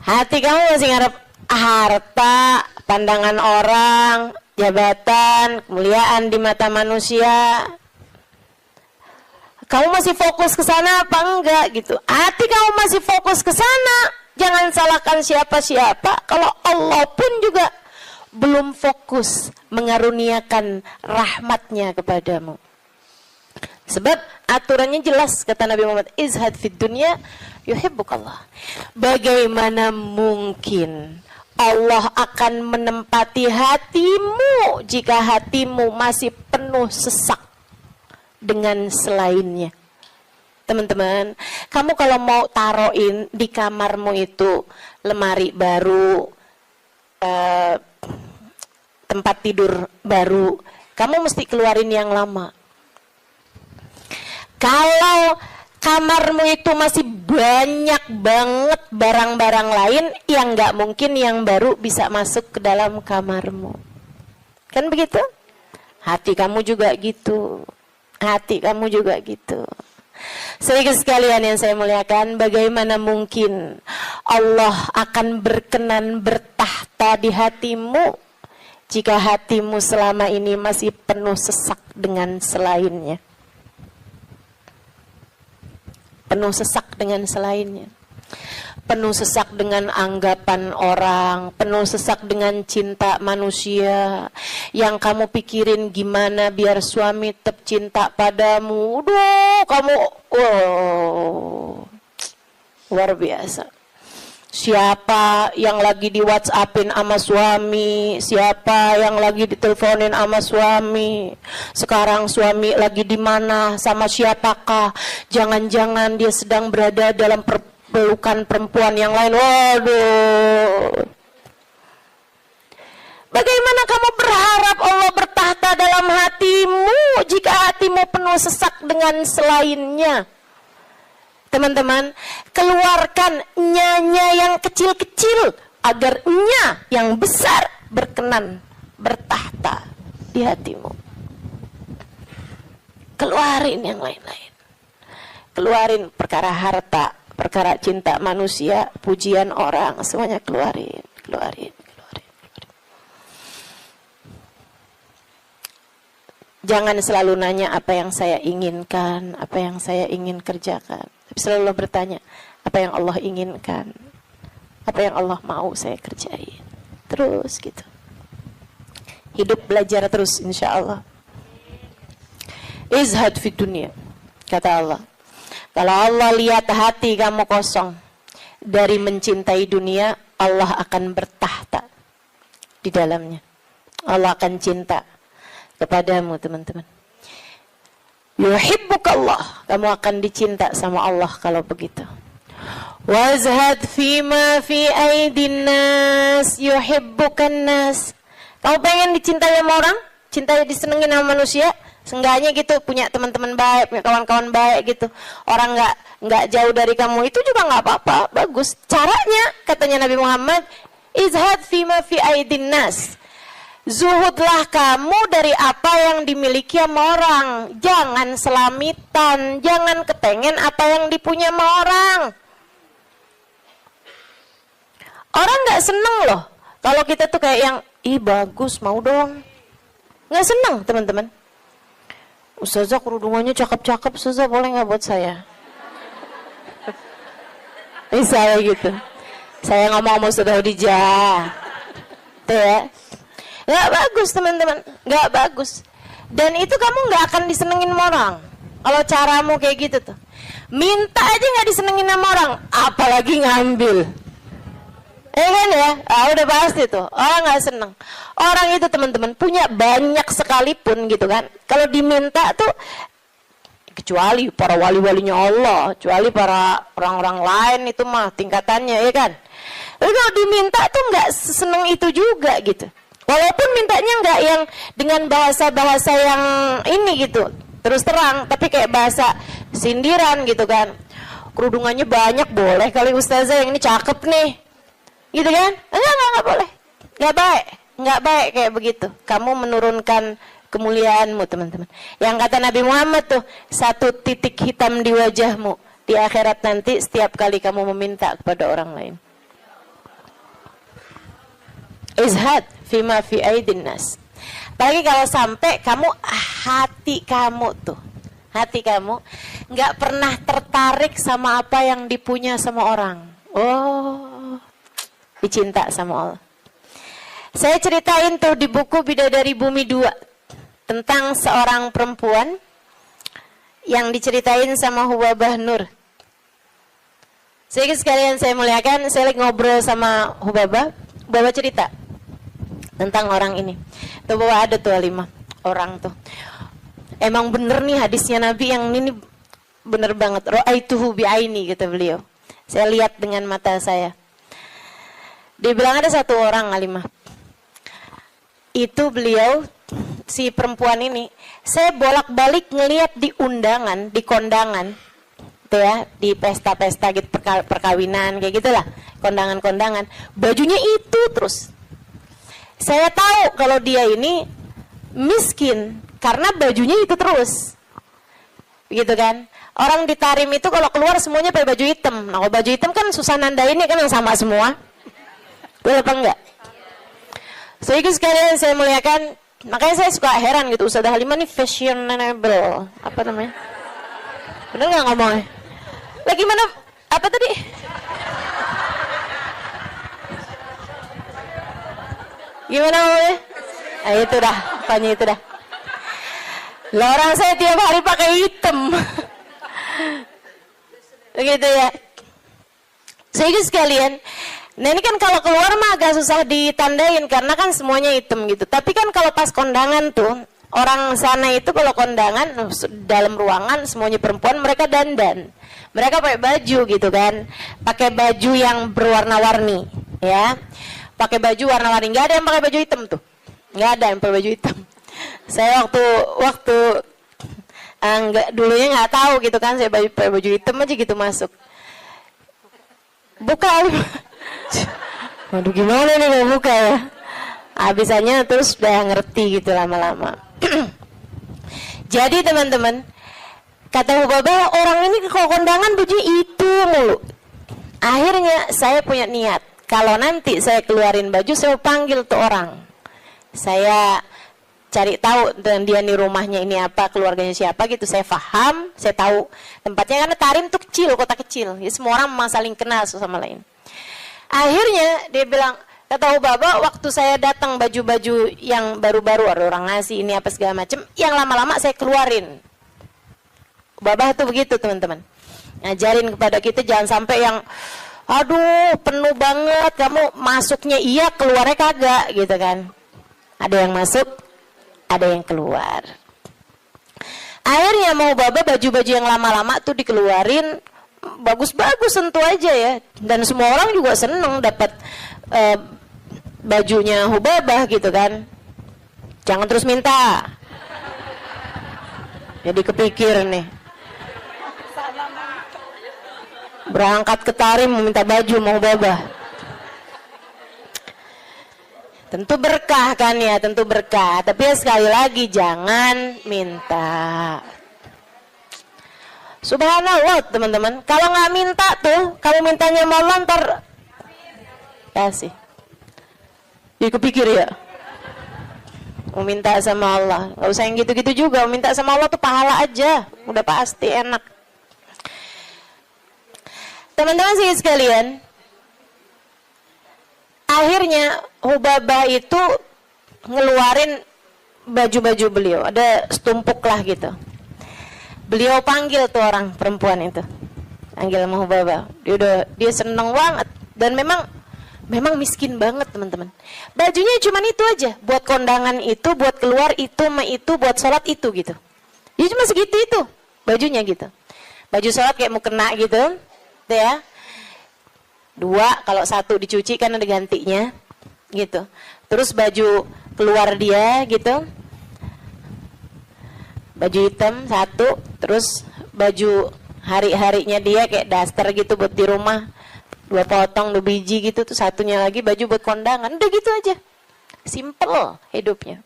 Hati kamu masih ngarep harta, pandangan orang, jabatan, kemuliaan di mata manusia? Kamu masih fokus ke sana apa enggak gitu? Hati kamu masih fokus ke sana, jangan salahkan siapa-siapa. Kalau Allah pun juga belum fokus mengaruniakan rahmatnya kepadamu. Sebab Aturannya jelas kata Nabi Muhammad, izhad fid dunya yuhibbukallah. Bagaimana mungkin Allah akan menempati hatimu jika hatimu masih penuh sesak dengan selainnya? Teman-teman, kamu kalau mau taruhin di kamarmu itu lemari baru, tempat tidur baru, kamu mesti keluarin yang lama. Kalau kamarmu itu masih banyak banget barang-barang lain, yang nggak mungkin yang baru bisa masuk ke dalam kamarmu. Kan begitu? Hati kamu juga gitu. Hati kamu juga gitu. Saudara sekalian yang saya muliakan, bagaimana mungkin Allah akan berkenan bertahta di hatimu jika hatimu selama ini masih penuh sesak dengan selainnya? Penuh sesak dengan selainnya. Penuh sesak dengan anggapan orang, penuh sesak dengan cinta manusia. Yang kamu pikirin gimana biar suami tetap cinta padamu. Aduh, kamu luar biasa. Siapa yang lagi di WhatsAppin sama suami, siapa yang lagi diteleponin sama suami, sekarang suami lagi di mana, sama siapakah, jangan-jangan dia sedang berada dalam pelukan perempuan yang lain. Waduh, bagaimana kamu berharap Allah bertahta dalam hatimu jika hatimu penuh sesak dengan selainnya? Teman-teman, keluarkan nya yang kecil-kecil agar nya yang besar berkenan bertahta di hatimu. Keluarin yang lain-lain. Keluarin perkara harta, perkara cinta manusia, pujian orang, semuanya keluarin. Jangan selalu nanya apa yang saya inginkan, apa yang saya ingin kerjakan. Tapi selalu bertanya, apa yang Allah inginkan, apa yang Allah mau saya kerjain. Terus gitu. Hidup belajar terus insya Allah. Izhad fi dunia, kata Allah. Kalau Allah lihat hati kamu kosong dari mencintai dunia, Allah akan bertahta di dalamnya. Allah akan cinta kepadamu, teman-teman. Yuhibbukallah, kamu akan dicinta sama Allah kalau begitu. Wazhad fima fi aidin nas yuhibbukan nas. Kamu pengen dicintai sama orang? Cintai, disenengin sama manusia? Seenggaknya gitu, punya teman-teman baik, punya kawan-kawan baik gitu. Orang nggak jauh dari kamu, itu juga nggak apa-apa, bagus. Caranya, katanya Nabi Muhammad, izhad fima fi aidin nas. Zuhudlah kamu dari apa yang dimiliki sama orang. Jangan selamitan, jangan kepengen apa yang dipunya sama orang. Orang gak seneng loh kalau kita tuh kayak yang, ih bagus, mau dong. Gak seneng, teman-teman. Ustazah kerudungannya cakep-cakep, Ustazah boleh gak buat saya? Misalnya gitu. Saya ngomong sama Ustazah Khadijah. Tuh ya. Gak bagus, teman-teman, gak bagus. Dan itu kamu gak akan disenengin sama orang kalau caramu kayak gitu tuh. Minta aja gak disenengin sama orang, apalagi ngambil. Kan ya, udah pasti tuh orang gak seneng. Orang itu, teman-teman, punya banyak sekalipun gitu kan, kalau diminta tuh, kecuali para wali-walinya Allah, kecuali para orang-orang lain itu mah tingkatannya, ya kan. Tapi kalau diminta tuh gak seneng itu juga gitu. Walaupun mintanya nggak yang dengan bahasa-bahasa yang ini gitu, terus terang, tapi kayak bahasa sindiran gitu kan. Kerudungannya banyak, boleh kali Ustazah, yang ini cakep nih, gitu kan? Enggak boleh, nggak baik kayak begitu. Kamu menurunkan kemuliaanmu, teman-teman. Yang kata Nabi Muhammad tuh, satu titik hitam di wajahmu di akhirat nanti setiap kali kamu meminta kepada orang lain. Izhad fima fi aidin nas. Apalagi kalau sampai kamu, hati kamu nggak pernah tertarik sama apa yang dipunya sama orang. Oh, dicinta sama Allah. Saya ceritain tuh di buku Bidadari Bumi 2 tentang seorang perempuan yang diceritain sama Hubabah Nur. Sedikit sekalian saya muliakan, saya lagi ngobrol sama Hubabah cerita tentang orang ini. Tuh bahwa ada tuh 5 orang tuh. Emang bener nih hadisnya Nabi yang ini bener banget. Ra'aituhu bi'aini kata beliau. Saya lihat dengan mata saya. Dia bilang ada satu orang Alimah. Itu beliau, si perempuan ini, saya bolak-balik ngelihat di undangan, di kondangan, tuh ya, di pesta-pesta gitu, perkawinan kayak gitulah, kondangan-kondangan, bajunya itu terus. Saya tahu kalau dia ini miskin karena bajunya itu terus, gitu kan? Orang di Tarim itu kalau keluar semuanya pakai baju hitam. Nah, kalau baju hitam kan susah nandainnya kan yang sama semua, betul apa enggak? Sedikit sekalian saya muliakan, makanya saya suka heran gitu, Ustazah Halimah nih fashionable, apa namanya? Bener nggak ngomongnya? Lagi mana? Apa tadi? Gimana ngomongnya? Nah, itu dah, pokoknya itu dah. Lah orang saya tiap hari pakai hitam, begitu ya. Sedikit sekalian. Nah ini kan kalau keluar mah agak susah ditandain karena kan semuanya hitam gitu. Tapi kan kalau pas kondangan tuh, orang sana itu kalau kondangan dalam ruangan semuanya perempuan, mereka dandan. Mereka pakai baju gitu kan. Pakai baju yang berwarna-warni, ya. Pakai baju warna-warni, enggak ada yang pakai baju hitam tuh. Enggak ada yang pakai baju hitam. Saya waktu enggak dulunya enggak tahu gitu kan, saya pakai baju hitam aja gitu masuk. Buka. Waduh gimana nih mau buka ya. Habisannya terus udah ngerti gitu lama-lama. Jadi teman-teman, kata Hubabah, orang ini kalau kondangan baju itu mulu. Akhirnya saya punya niat, kalau nanti saya keluarin baju, saya panggil tuh orang. Saya cari tahu dan dia nih rumahnya ini apa, keluarganya siapa gitu. Saya paham, saya tahu tempatnya karena Tarim tuh kecil, kota kecil. Ya, semua orang memang saling kenal satu sama lain. Akhirnya dia bilang, kata Hubabah, waktu saya datang baju-baju yang baru-baru, ada orang ngasih ini apa segala macam, yang lama-lama saya keluarin. Hubabah tuh begitu teman-teman. Ngajarin kepada kita jangan sampai yang, aduh penuh banget, kamu masuknya iya, keluarnya kagak gitu kan. Ada yang masuk, ada yang keluar. Akhirnya mau Hubabah baju-baju yang lama-lama tuh dikeluarin, bagus-bagus tentu aja ya, dan semua orang juga seneng dapat bajunya Hubabah gitu kan. Jangan terus minta, jadi kepikir nih berangkat ke Tarim meminta baju mau Hubabah. Tentu berkah kan ya, tentu berkah, tapi ya sekali lagi jangan minta. Subhanallah teman-teman, kalau nggak minta tuh, kalau mintanya mau ntar kasih. Jadi kepikir ya, mau minta sama Allah, nggak usah yang gitu-gitu juga. Mau minta sama Allah tuh pahala aja, udah pasti enak. Teman-teman sih sekalian, akhirnya Hubabah itu ngeluarin baju-baju beliau, ada setumpuk lah gitu. Beliau panggil tuh orang perempuan itu, panggil sama Hubabah. Dia seneng banget dan memang miskin banget teman-teman. Bajunya cuma itu aja, buat kondangan itu, buat keluar itu, buat sholat itu gitu. Dia cuma segitu itu bajunya gitu. Baju sholat kayak mau kena gitu, tuh ya. 2, kalau 1 dicuci kan ada gantinya gitu. Terus baju keluar dia gitu, baju hitam 1, terus baju hari-harinya dia kayak daster gitu buat di rumah, 2 potong 2 biji gitu, tuh 1-nya lagi baju buat kondangan. Udah gitu aja, simple hidupnya.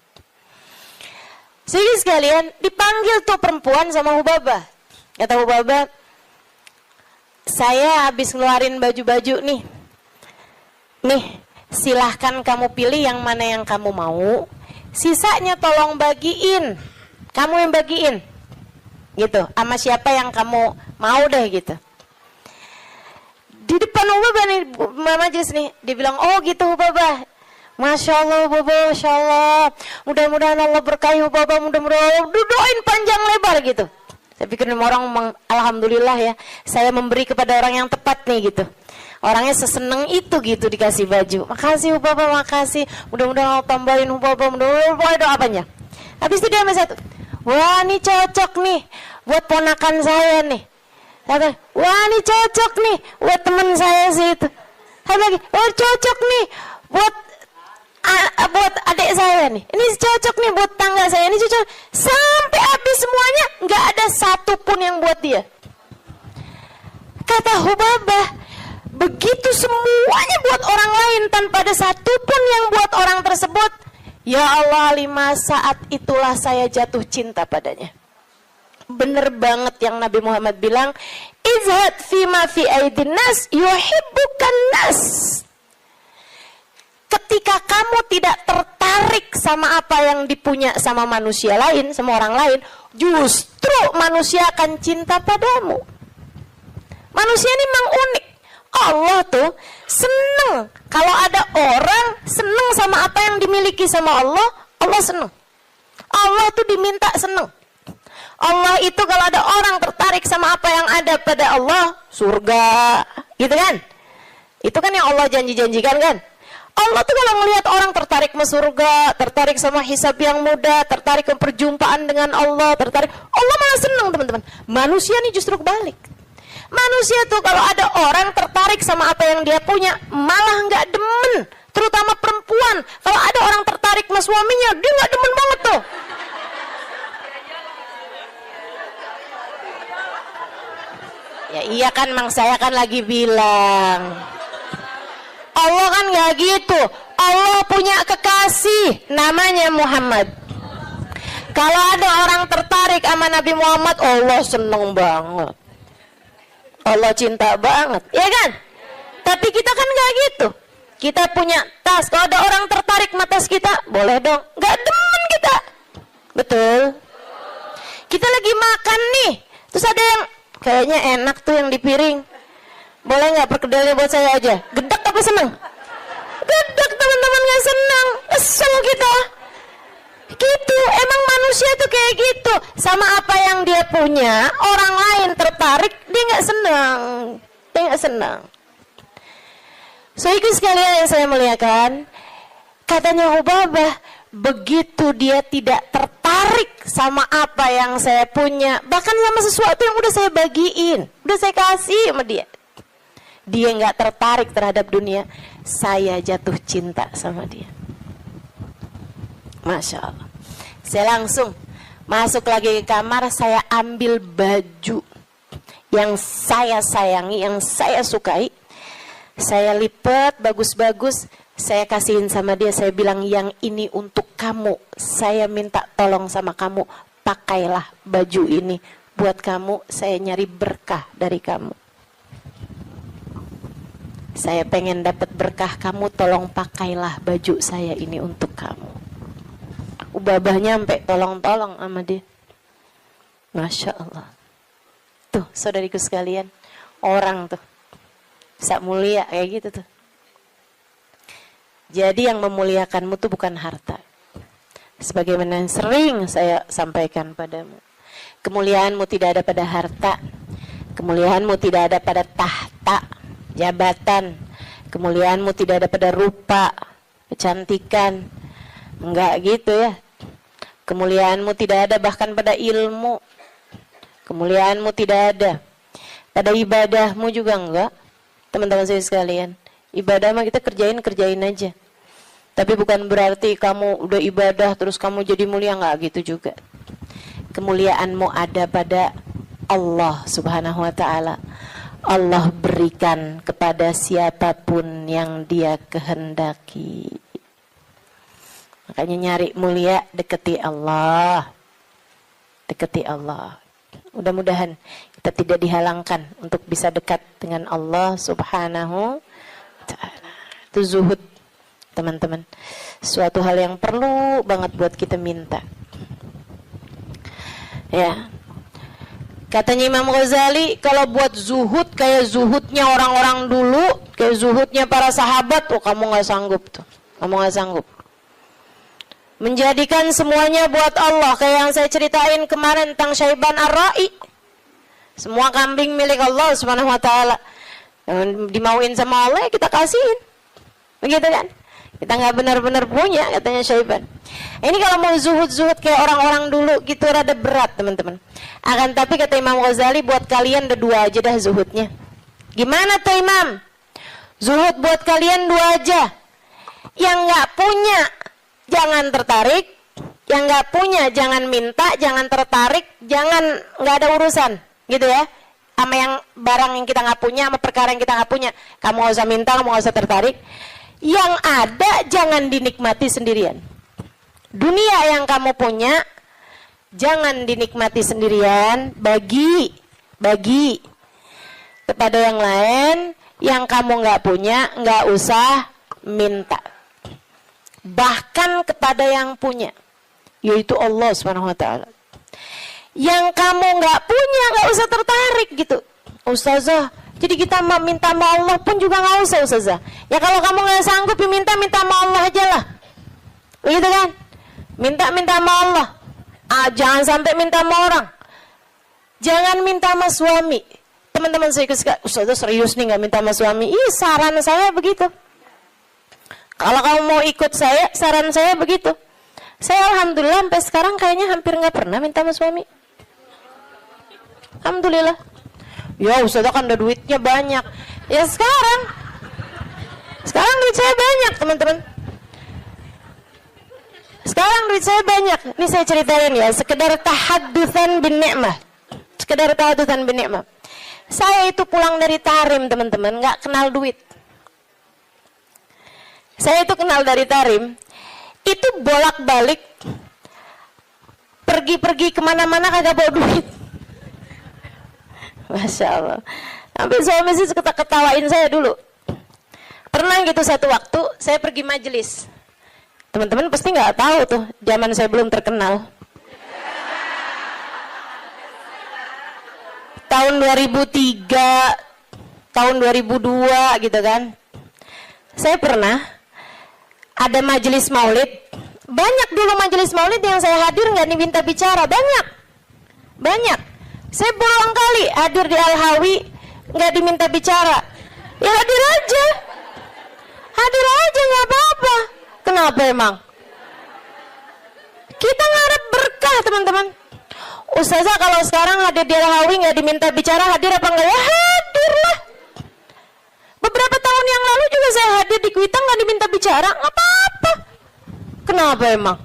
Jadi sekalian dipanggil tuh perempuan sama Hubabah. Kata Hubabah, saya habis ngeluarin baju-baju nih, silahkan kamu pilih yang mana yang kamu mau, sisanya tolong bagiin. Kamu yang bagiin gitu, sama siapa yang kamu mau deh gitu. Di depan Hubabah nih, Majlis nih, dia bilang, oh gitu Hubabah, Masya Allah Hubabah, Masya Allah, mudah-mudahan Allah berkahi Hubabah, mudah-mudahan Allah doain panjang lebar gitu. Saya pikir orang alhamdulillah ya, saya memberi kepada orang yang tepat nih gitu. Orangnya seseneng itu gitu dikasih baju. Makasih Bapak, makasih. Mudah-mudahan Allah tambahin Bapak, mudah-mudahan doa apanya. Habis itu dia ambil satu. Wah, ini cocok nih buat ponakan saya nih. Kata, wah, ini cocok nih buat teman saya sih itu. Satu lagi, wah cocok nih buat adik saya nih. Ini cocok nih buat tangga saya. Ini cocok. Sampai habis semuanya, nggak ada satu pun yang buat dia. Kata Hubabah, begitu semuanya buat orang lain tanpa ada satu pun yang buat orang tersebut. Ya Allah, 5 saat itulah saya jatuh cinta padanya. Bener banget yang Nabi Muhammad bilang, izhad fima fi aidin nas yuhibbukan nas. Ketika kamu tidak tertarik sama apa yang dipunya sama manusia lain, sama orang lain, justru manusia akan cinta padamu. Manusia ini memang unik. Allah tuh seneng kalau ada orang seneng sama apa yang dimiliki sama Allah, Allah seneng. Allah tuh diminta seneng. Allah itu kalau ada orang tertarik sama apa yang ada pada Allah, surga, gitu kan? Itu kan yang Allah janji-janjikan kan? Allah tuh kalau melihat orang tertarik sama surga, tertarik sama hisab yang mudah, tertarik ke perjumpaan dengan Allah, tertarik, Allah malah seneng teman-teman. Manusia nih justru kebalik. Manusia tuh kalau ada orang tertarik sama apa yang dia punya, malah nggak demen. Terutama perempuan, kalau ada orang tertarik sama suaminya, dia nggak demen banget tuh. Ya iya kan, Mang, saya kan lagi bilang. Allah kan nggak gitu. Allah punya kekasih, namanya Muhammad. Kalau ada orang tertarik sama Nabi Muhammad, Allah seneng banget. Allah cinta banget, ya kan? Tapi kita kan nggak gitu. Kita punya tas, kalau ada orang tertarik sama tas kita, boleh dong. Nggak demen kita, betul? Kita lagi makan nih, terus ada yang kayaknya enak tuh yang di piring. Boleh nggak perkedelnya buat saya aja? Gedek apa seneng? Gedek teman-teman, nggak seneng, kesel kita. Gitu, emang manusia tuh kayak gitu. Sama apa yang dia punya, orang lain tertarik, dia nggak senang. Dia nggak senang. So itu sekalian yang saya muliakan, katanya Hubabah, begitu dia tidak tertarik sama apa yang saya punya, bahkan sama sesuatu yang udah saya bagiin, udah saya kasih sama dia, dia nggak tertarik terhadap dunia, saya jatuh cinta sama dia. Masya Allah. Saya langsung masuk lagi ke kamar, saya ambil baju yang saya sayangi, yang saya sukai, saya lipat bagus-bagus, saya kasihin sama dia, saya bilang yang ini untuk kamu, saya minta tolong sama kamu, pakailah baju ini buat kamu, saya nyari berkah dari kamu. Saya pengen dapat berkah kamu, tolong pakailah baju saya ini untuk kamu. Ubabahnya sampai tolong-tolong sama dia. Masya Allah. Tuh saudariku sekalian, orang tuh bisa mulia kayak gitu tuh. Jadi yang memuliakanmu tuh bukan harta. Sebagaimana yang sering saya sampaikan padamu, kemuliaanmu tidak ada pada harta, kemuliaanmu tidak ada pada tahta, jabatan, kemuliaanmu tidak ada pada rupa, kecantikan. Enggak gitu ya. Kemuliaanmu tidak ada bahkan pada ilmu. Kemuliaanmu tidak ada pada ibadahmu juga enggak. Teman-teman saya sekalian, ibadah mah kita kerjain aja. Tapi bukan berarti kamu udah ibadah terus kamu jadi mulia, enggak gitu juga. Kemuliaanmu ada pada Allah Subhanahu wa taala. Allah berikan kepada siapapun yang Dia kehendaki. Makanya nyari mulia, deketi Allah. Deketi Allah. Mudah-mudahan kita tidak dihalangkan untuk bisa dekat dengan Allah Subhanahu wa ta'ala. Itu zuhud, teman-teman. Suatu hal yang perlu banget buat kita minta. Ya. Katanya Imam Ghazali, kalau buat zuhud kayak zuhudnya orang-orang dulu, kayak zuhudnya para sahabat, oh kamu nggak sanggup tuh. Kamu nggak sanggup. Menjadikan semuanya buat Allah, kayak yang saya ceritain kemarin tentang Syaiban Ar-Ra'i. Semua kambing milik Allah Subhanahu wa taala. Yang dimauin sama Allah ya kita kasihin. Begitu kan? Kita nggak benar-benar punya, katanya Syaiban. Ini kalau mau zuhud-zuhud kayak orang-orang dulu gitu rada berat, teman-teman. Akan tapi kata Imam Ghazali, buat kalian ada 2 aja dah zuhudnya. Gimana tuh Imam? Zuhud buat kalian 2 aja. Yang nggak punya jangan tertarik, yang nggak punya jangan minta, jangan tertarik, jangan nggak ada urusan, gitu ya. Sama yang barang yang kita nggak punya, sama perkara yang kita nggak punya, kamu nggak usah minta, kamu nggak usah tertarik. Yang ada jangan dinikmati sendirian. Dunia yang kamu punya jangan dinikmati sendirian, bagi kepada yang lain. Yang kamu nggak punya nggak usah minta, bahkan kepada yang punya, yaitu Allah Subhanahu wa taala. Yang kamu nggak punya nggak usah tertarik gitu. Ustazah, jadi kita minta sama Allah pun juga nggak usah, Ustazah. Ya kalau kamu nggak sanggup minta sama Allah aja lah, begitu kan? Minta sama Allah. Jangan sampai minta sama orang. Jangan minta sama suami. Teman-teman saya Ustazah serius nih nggak minta sama suami? Saran saya begitu. Kalau kamu mau ikut saya, saran saya begitu. Saya alhamdulillah sampai sekarang kayaknya hampir nggak pernah minta sama suami. Alhamdulillah. Ya Ustazah kan ada duitnya banyak. Ya sekarang duit saya banyak, teman-teman. Sekarang duit saya banyak. Ini saya ceritain ya, sekedar tahaddusan bin ni'mah. Saya itu pulang dari Tarim, teman-teman, nggak kenal duit. Saya itu kenal dari Tarim, itu bolak-balik, pergi kemana-mana kagak bawa duit. Masya Allah. Sampai suami sih ketawain saya dulu. Pernah gitu satu waktu, saya pergi majelis. Teman-teman pasti nggak tahu tuh, zaman saya belum terkenal. Tahun 2003, tahun 2002 gitu kan. Saya pernah ada majelis maulid. Banyak dulu majelis maulid yang saya hadir nggak diminta bicara, banyak. Saya berulang kali hadir di Al-Hawi nggak diminta bicara. Ya hadir aja nggak apa-apa. Kenapa emang? Kita ngarep berkah, teman-teman. Ustazah kalau sekarang hadir di Al-Hawi nggak diminta bicara, hadir apa enggak? Ya hadir lah. Beberapa tahun yang lalu juga saya hadir di Kuitang nggak diminta bicara, nggak apa-apa. Kenapa emang?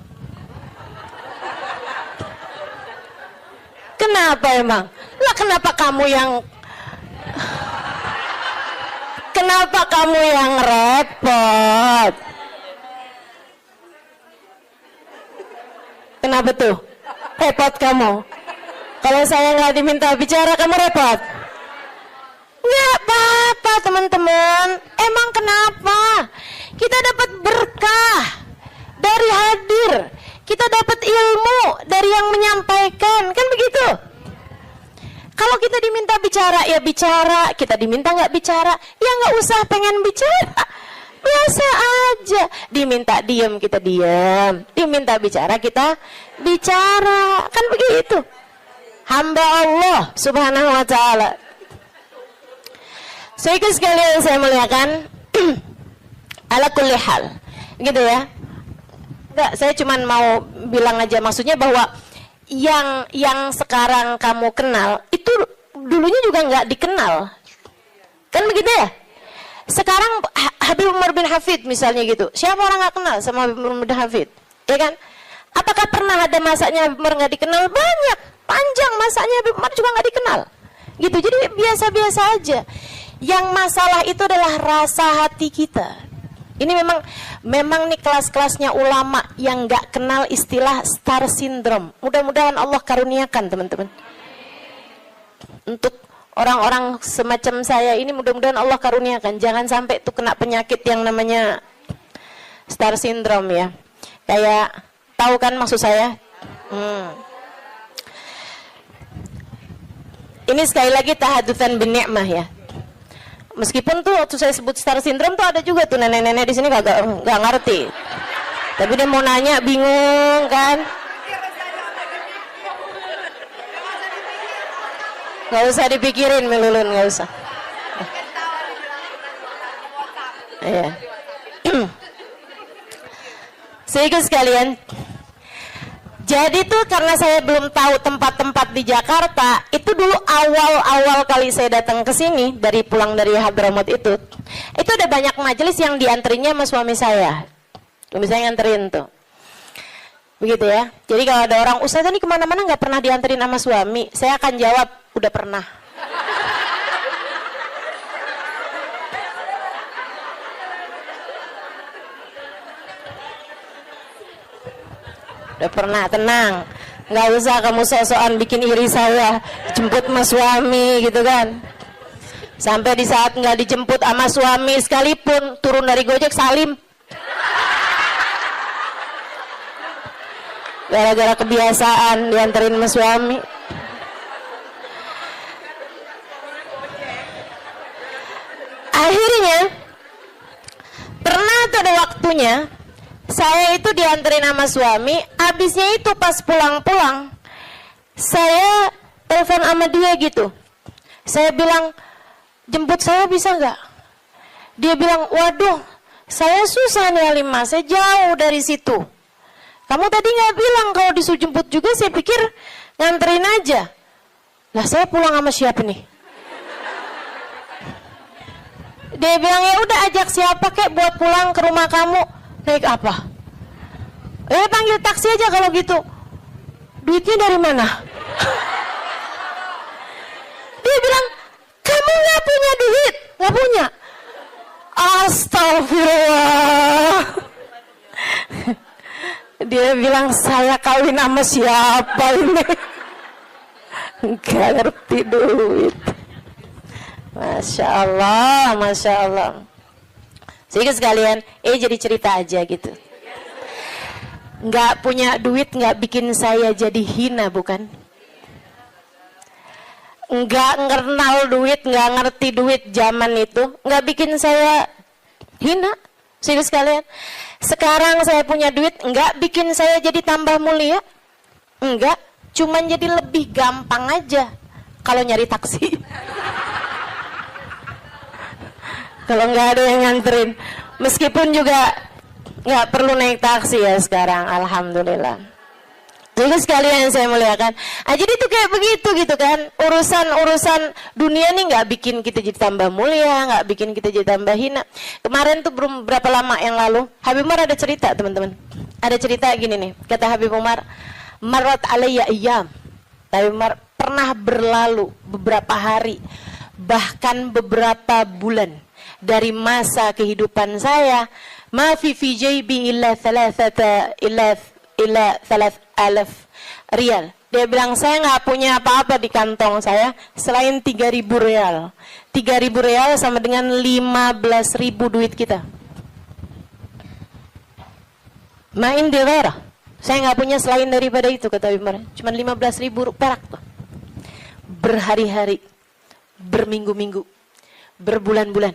Kenapa emang? Lah kenapa kamu yang repot? Kenapa tuh? Repot kamu? Kalau saya nggak diminta bicara, kamu repot? Nggak apa-apa, teman-teman. Emang kenapa? Kita dapat berkah dari hadir. Kita dapat ilmu dari yang menyampaikan. Kan begitu? Kalau kita diminta bicara, ya bicara. Kita diminta nggak bicara, ya nggak usah pengen bicara. Biasa aja. Diminta diam, kita diam. Diminta bicara, kita bicara. Kan begitu. Hamba Allah Subhanahu wa ta'ala. Saudara sekalian saya muliakan, ala kulli hal. Gitu ya. Enggak, saya cuma mau bilang aja, maksudnya bahwa yang sekarang kamu kenal itu dulunya juga nggak dikenal. Kan begitu ya? Sekarang Habib Umar bin Hafid misalnya gitu. Siapa orang nggak kenal sama Habib Umar bin Hafid? Ya kan? Apakah pernah ada masanya Habib Umar nggak dikenal? Banyak, panjang masanya Habib Umar juga nggak dikenal. Gitu. Jadi biasa-biasa aja. Yang masalah itu adalah rasa hati kita. Ini memang nih kelas-kelasnya ulama yang nggak kenal istilah star syndrome. Mudah-mudahan Allah karuniakan, teman-teman. Untuk orang-orang semacam saya ini mudah-mudahan Allah karuniakan. Jangan sampai tuh kena penyakit yang namanya star syndrome ya. Kayak, tahu kan maksud saya? Ini sekali lagi tahadutsan bin ni'mah ya. Meskipun tuh waktu saya sebut star syndrome tuh ada juga tuh nenek-nenek di sini nggak ngerti. Tapi dia mau nanya bingung kan? Nggak usah dipikirin Melulun, nggak usah. Iya. Sehingga sekalian, jadi tuh karena saya belum tahu tempat-tempat di Jakarta, itu dulu awal-awal kali saya datang ke sini pulang dari Hadramaut itu ada banyak majelis yang diantrinya sama suami saya. Suami saya nganterin tuh. Begitu ya. Jadi kalau ada orang, Ustazah ini kemana-mana nggak pernah dianterin sama suami, saya akan jawab, udah pernah. Udah pernah, tenang. Nggak usah kamu sok-sokan bikin iri saya, jemput sama suami gitu kan. Sampai di saat nggak dijemput sama suami sekalipun, turun dari Gojek salim. Gara-gara kebiasaan dianterin sama suami. Akhirnya pernah tuh ada waktunya saya itu dianterin sama suami, habisnya itu pas pulang-pulang saya telepon sama dia gitu. Saya bilang, jemput saya bisa nggak? Dia bilang, waduh saya susah nih Halimah, saya jauh dari situ. Kamu tadi nggak bilang kalau disuruh jemput juga, saya pikir nganterin aja. Lah saya pulang sama siapa nih? Dia bilang, ya udah ajak siapa kek buat pulang ke rumah kamu. Naik apa? Panggil taksi aja kalau gitu. Duitnya dari mana? Dia bilang, kamu nggak punya duit? Nggak punya? Astagfirullah. Dia bilang, saya kawin sama siapa ini? Nggak ngerti duit. Masya Allah, Masya Allah. Sehingga sekalian, jadi cerita aja gitu. Nggak punya duit nggak bikin saya jadi hina, bukan? Nggak ngenal duit, nggak ngerti duit zaman itu, nggak bikin saya hina. Sehingga sekalian, sekarang saya punya duit, nggak bikin saya jadi tambah mulia. Enggak, cuman jadi lebih gampang aja kalau nyari taksi. Kalau nggak ada yang nganterin, meskipun juga nggak perlu naik taksi ya sekarang, alhamdulillah. Jadi sekalian yang saya muliakan, jadi itu kayak begitu gitu kan, urusan dunia nih nggak bikin kita jadi tambah mulia, nggak bikin kita jadi tambah hina. Kemarin tuh berapa lama yang lalu, Habib Umar ada cerita teman-teman, ada cerita gini nih, kata Habib Umar, marat alayya iyam. Habib Umar, pernah berlalu beberapa hari, bahkan beberapa bulan dari masa kehidupan saya, ma fi jaybi illa 3,000 riyal. Dia bilang, saya nggak punya apa-apa di kantong saya selain 3.000 riyal. 3.000 riyal sama dengan 15.000 duit kita. Main di daerah. Saya nggak punya selain daripada itu, kata Umar. Cuma 15.000 perak tuh. Berhari-hari, berminggu-minggu, berbulan-bulan.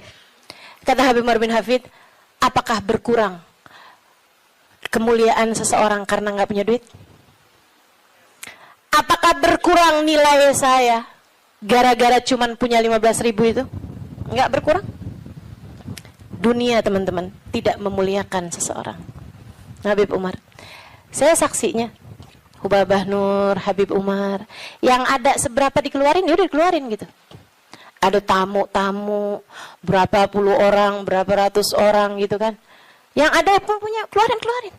Kata Habib Umar bin Hafid, apakah berkurang kemuliaan seseorang karena nggak punya duit? Apakah berkurang nilai saya gara-gara cuman punya 15.000 itu? Nggak berkurang. Dunia teman-teman tidak memuliakan seseorang. Habib Umar, saya saksinya. Hubabah Nur, Habib Umar, yang ada seberapa dikeluarin, ya udah dikeluarin gitu. Ada tamu-tamu, berapa puluh orang, berapa ratus orang gitu kan. Yang ada pun punya, keluarin.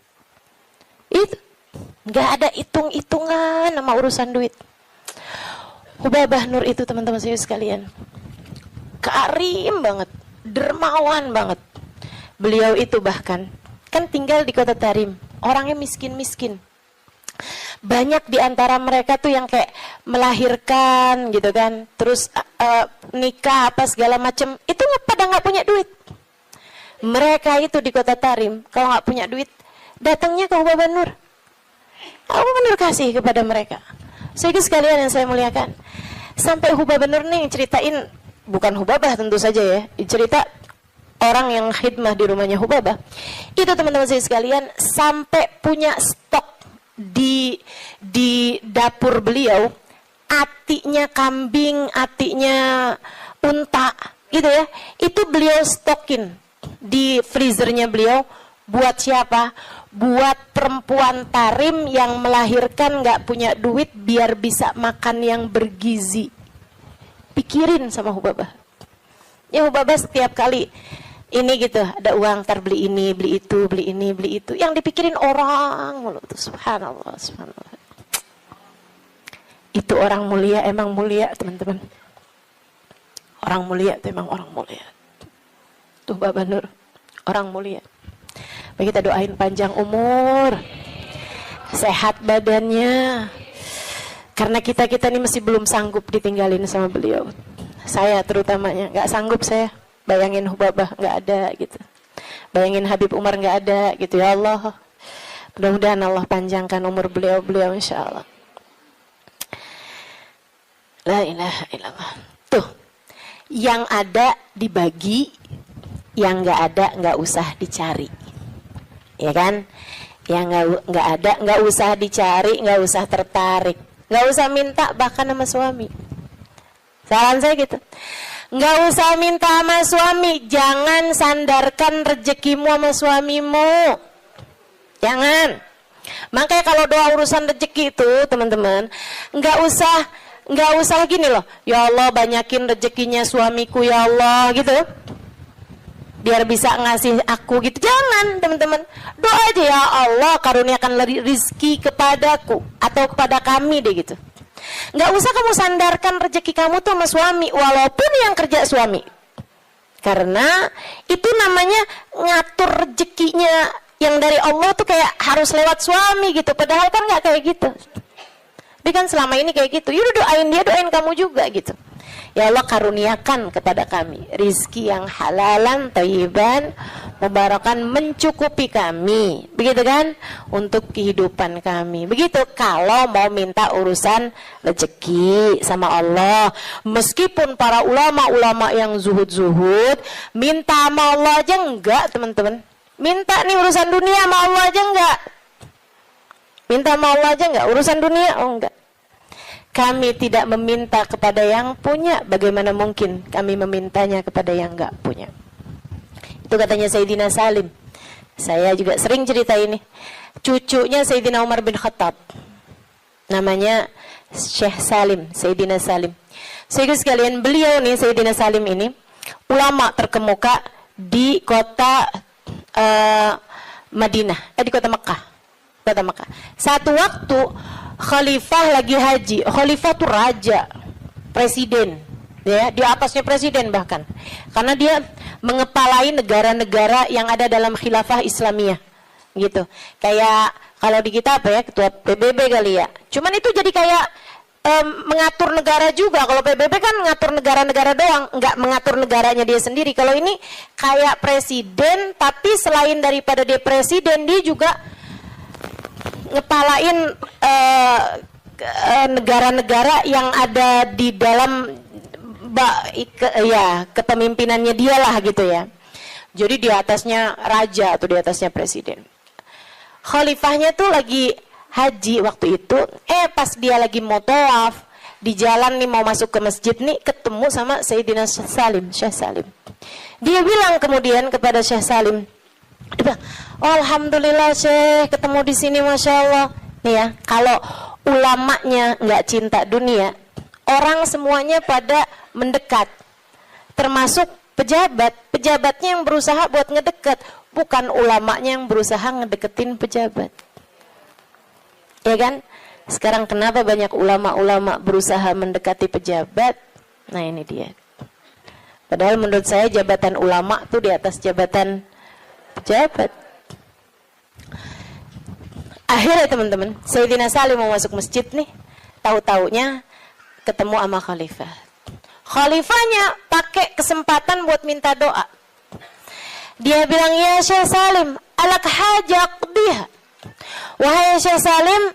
Itu. Nggak ada hitung-hitungan sama urusan duit. Hubabah Nur itu teman-teman saya sekalian, karim banget, dermawan banget. Beliau itu bahkan, kan tinggal di kota Tarim, orangnya miskin-miskin. Banyak di antara mereka tuh yang kayak melahirkan gitu kan, terus nikah apa segala macem, itu pada nggak punya duit. Mereka itu di kota Tarim, kalau nggak punya duit, datangnya ke Hubabah Nur. Hubabah Nur kasih kepada mereka. Sehingga sekalian yang saya muliakan, sampai Hubabah Nur nih ceritain, bukan Hubabah tentu saja ya, cerita orang yang khidmah di rumahnya Hubabah. Itu teman-teman saya sekalian, sampai punya stok di dapur beliau atinya kambing, atinya unta gitu ya, itu beliau stokin di freezernya beliau. Buat siapa? Buat perempuan tarim yang melahirkan gak punya duit biar bisa makan yang bergizi. Pikirin sama Hubabah. Ya Hubabah setiap kali ini gitu, ada uang, ntar beli ini, beli itu, beli ini, beli itu. Yang dipikirin orang mulu tuh, subhanallah, subhanallah. Itu orang mulia, emang mulia teman-teman. Orang mulia itu emang orang mulia. Tuh Baba Nur, orang mulia. Baik, kita doain panjang umur, sehat badannya. Karena kita ini masih belum sanggup ditinggalin sama beliau. Saya terutamanya nggak sanggup saya. Bayangin Hubabah nggak ada gitu. Bayangin Habib Umar nggak ada gitu, ya Allah. Mudah-mudahan Allah panjangkan umur beliau insya Allah. La ilaha illallah. Tuh, yang ada dibagi, yang nggak ada nggak usah dicari, ya kan? Yang nggak ada nggak usah dicari, nggak usah tertarik, nggak usah minta bahkan sama suami. Saran saya gitu, nggak usah minta sama suami, jangan sandarkan rezekimu sama suamimu, jangan. Makanya kalau doa urusan rezeki itu teman-teman, nggak usah gini loh, ya Allah banyakin rezekinya suamiku ya Allah gitu, biar bisa ngasih aku gitu. Jangan teman-teman, doa aja, ya Allah karuniakan rizki kepadaku atau kepada kami deh gitu. Nggak usah kamu sandarkan rezeki kamu tuh sama suami, walaupun yang kerja suami, karena itu namanya ngatur rezekinya yang dari Allah tuh kayak harus lewat suami gitu, padahal kan nggak kayak gitu. Tapi kan selama ini kayak gitu. Yaudah doain dia, doain kamu juga gitu. Ya Allah karuniakan kepada kami rizki yang halalan, thayyiban, mubarakan, mencukupi kami. Begitu kan? Untuk kehidupan kami. Begitu kalau mau minta urusan rezeki sama Allah. Meskipun para ulama-ulama yang zuhud-zuhud, minta sama Allah aja enggak teman-teman. Minta nih urusan dunia sama Allah aja enggak. Minta sama Allah aja enggak, urusan dunia oh enggak. Kami tidak meminta kepada yang punya, bagaimana mungkin kami memintanya kepada yang enggak punya. Itu katanya Sayyidina Salim. Saya juga sering cerita ini. Cucunya Sayyidina Umar bin Khattab, namanya Syekh Salim, Sayyidina Salim. Saudara sekalian, beliau nih Sayyidina Salim ini ulama terkemuka di kota Madinah, di kota Mekah. Satu waktu khalifah lagi haji. Khalifah tuh raja, presiden, ya, di atasnya presiden bahkan. Karena dia mengepalai negara-negara yang ada dalam khilafah Islamiyah. Gitu. Kayak kalau di kita apa ya, ketua PBB kali ya. Cuman itu jadi kayak mengatur negara juga. Kalau PBB kan ngatur negara-negara doang, nggak mengatur negaranya dia sendiri. Kalau ini kayak presiden, tapi selain daripada dia presiden, dia juga ngepalain negara-negara yang ada di dalam kepemimpinannya dia lah gitu ya. Jadi di atasnya raja atau di atasnya presiden. Khalifahnya tuh lagi haji waktu itu, pas dia lagi mau tawaf di jalan nih mau masuk ke masjid nih, ketemu sama Sayyidina Salim, Syekh Salim. Dia bilang kemudian kepada Syekh Salim, dia bilang, oh, alhamdulillah Syekh ketemu di sini, masya Allah. Nih ya, kalau ulamanya nggak cinta dunia, orang semuanya pada mendekat, termasuk pejabatnya yang berusaha buat ngedekat, bukan ulamanya yang berusaha ngedeketin pejabat. Ya kan? Sekarang kenapa banyak ulama-ulama berusaha mendekati pejabat? Nah ini dia. Padahal menurut saya jabatan ulama tuh di atas jabatan pejabat. Akhirnya teman-teman, Sayyidina Salim mau masuk masjid nih, tahu-taunya ketemu sama khalifah. Khalifahnya pakai kesempatan buat minta doa. Dia bilang, ya Syekh Salim, alak hajak dia. Wahai Syekh Salim,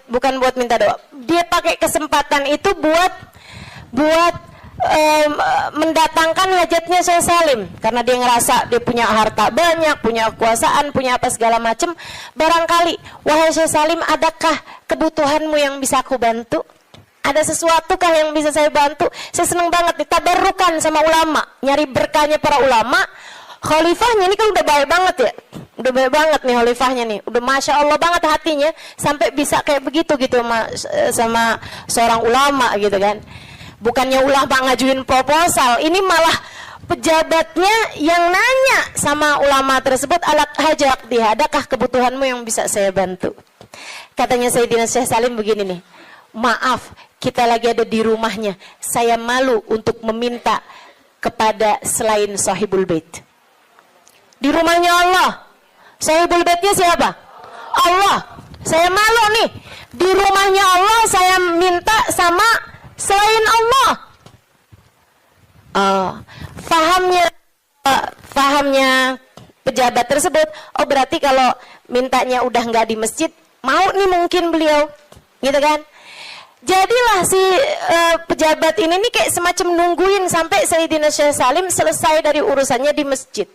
bukan buat minta doa. Dia pakai kesempatan itu buat mendatangkan hajatnya Syekh Salim, karena dia ngerasa dia punya harta banyak, punya kekuasaan, punya apa segala macam. Barangkali, wahai Syekh Salim, adakah kebutuhanmu yang bisa aku bantu? Ada sesuatukah yang bisa saya bantu? Saya senang banget nih, tabarukan sama ulama, nyari berkahnya para ulama. Khalifahnya ini kan udah baik banget ya, udah baik banget nih khalifahnya nih, udah masya Allah banget hatinya sampai bisa kayak begitu gitu sama seorang ulama gitu kan. Bukannya ulama ngajuin proposal, ini malah pejabatnya yang nanya sama ulama tersebut, alat hajak dia, adakah kebutuhanmu yang bisa saya bantu? Katanya Sayyidina Syekh Salim begini nih, maaf, kita lagi ada di rumahnya, saya malu untuk meminta kepada selain sahibul bait. Di rumahnya Allah, sahibul baitnya siapa? Allah. Saya malu nih, di rumahnya Allah saya minta sama selain Allah. Fahamnya pejabat tersebut, oh berarti kalau mintanya udah nggak di masjid, mau nih mungkin beliau, gitu kan? Jadilah si pejabat ini nih kayak semacam nungguin sampai Sayyidina Syekh Salim selesai dari urusannya di masjid.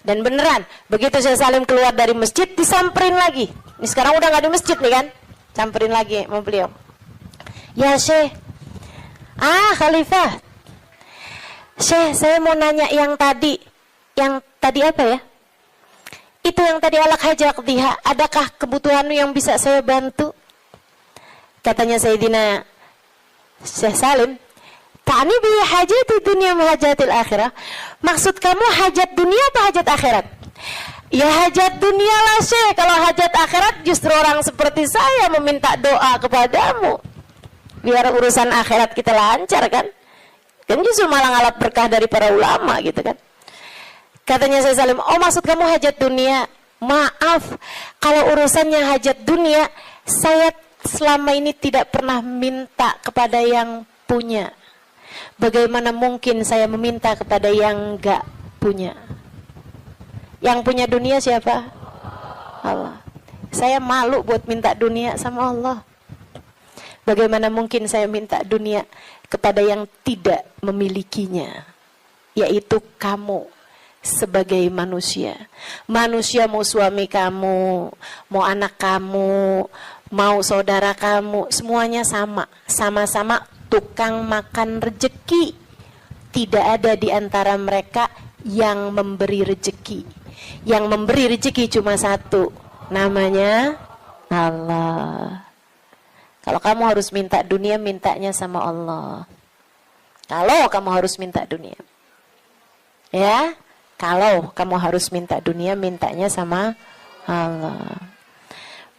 Dan beneran, begitu Syekh Salim keluar dari masjid, disamperin lagi. Ini sekarang udah nggak di masjid nih kan? Samperin lagi sama beliau. Ya Syekh, Khalifah, Syekh, saya mau nanya yang tadi apa ya? Itu yang tadi alak hajak diha, adakah kebutuhanmu yang bisa saya bantu? Katanya Sayyidina Syekh Salim, ta'ni bi hajati dunia mahajatil akhirah. Maksud kamu hajat dunia apa hajat akhirat? Ya hajat dunia lah Syekh. Kalau hajat akhirat justru orang seperti saya meminta doa kepadamu, biar urusan akhirat kita lancar kan? Kan justru malah ngalap berkah dari para ulama gitu kan. Katanya Syekh Salim, oh maksud kamu hajat dunia? Maaf, kalau urusannya hajat dunia, saya selama ini tidak pernah minta kepada yang punya. Bagaimana mungkin saya meminta kepada yang enggak punya? Yang punya dunia siapa? Allah. Saya malu buat minta dunia sama Allah. Bagaimana mungkin saya minta dunia kepada yang tidak memilikinya, yaitu kamu sebagai manusia. Manusia mau suami kamu, mau anak kamu, mau saudara kamu, semuanya sama-sama tukang makan rejeki. Tidak ada di antara mereka yang memberi rejeki. Yang memberi rejeki cuma satu, namanya Allah. Kalau kamu harus minta dunia, mintanya sama Allah. Kalau kamu harus minta dunia, ya, kalau kamu harus minta dunia, mintanya sama Allah.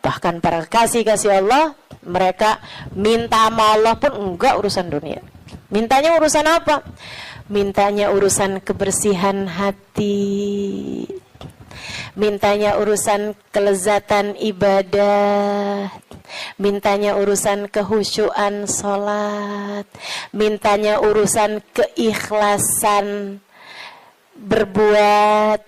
Bahkan para kasih Allah, mereka minta sama Allah pun enggak urusan dunia. Mintanya urusan apa? Mintanya urusan kebersihan hati. Mintanya urusan kelezatan ibadah. Mintanya urusan kehusyuan sholat. Mintanya urusan keikhlasan berbuat.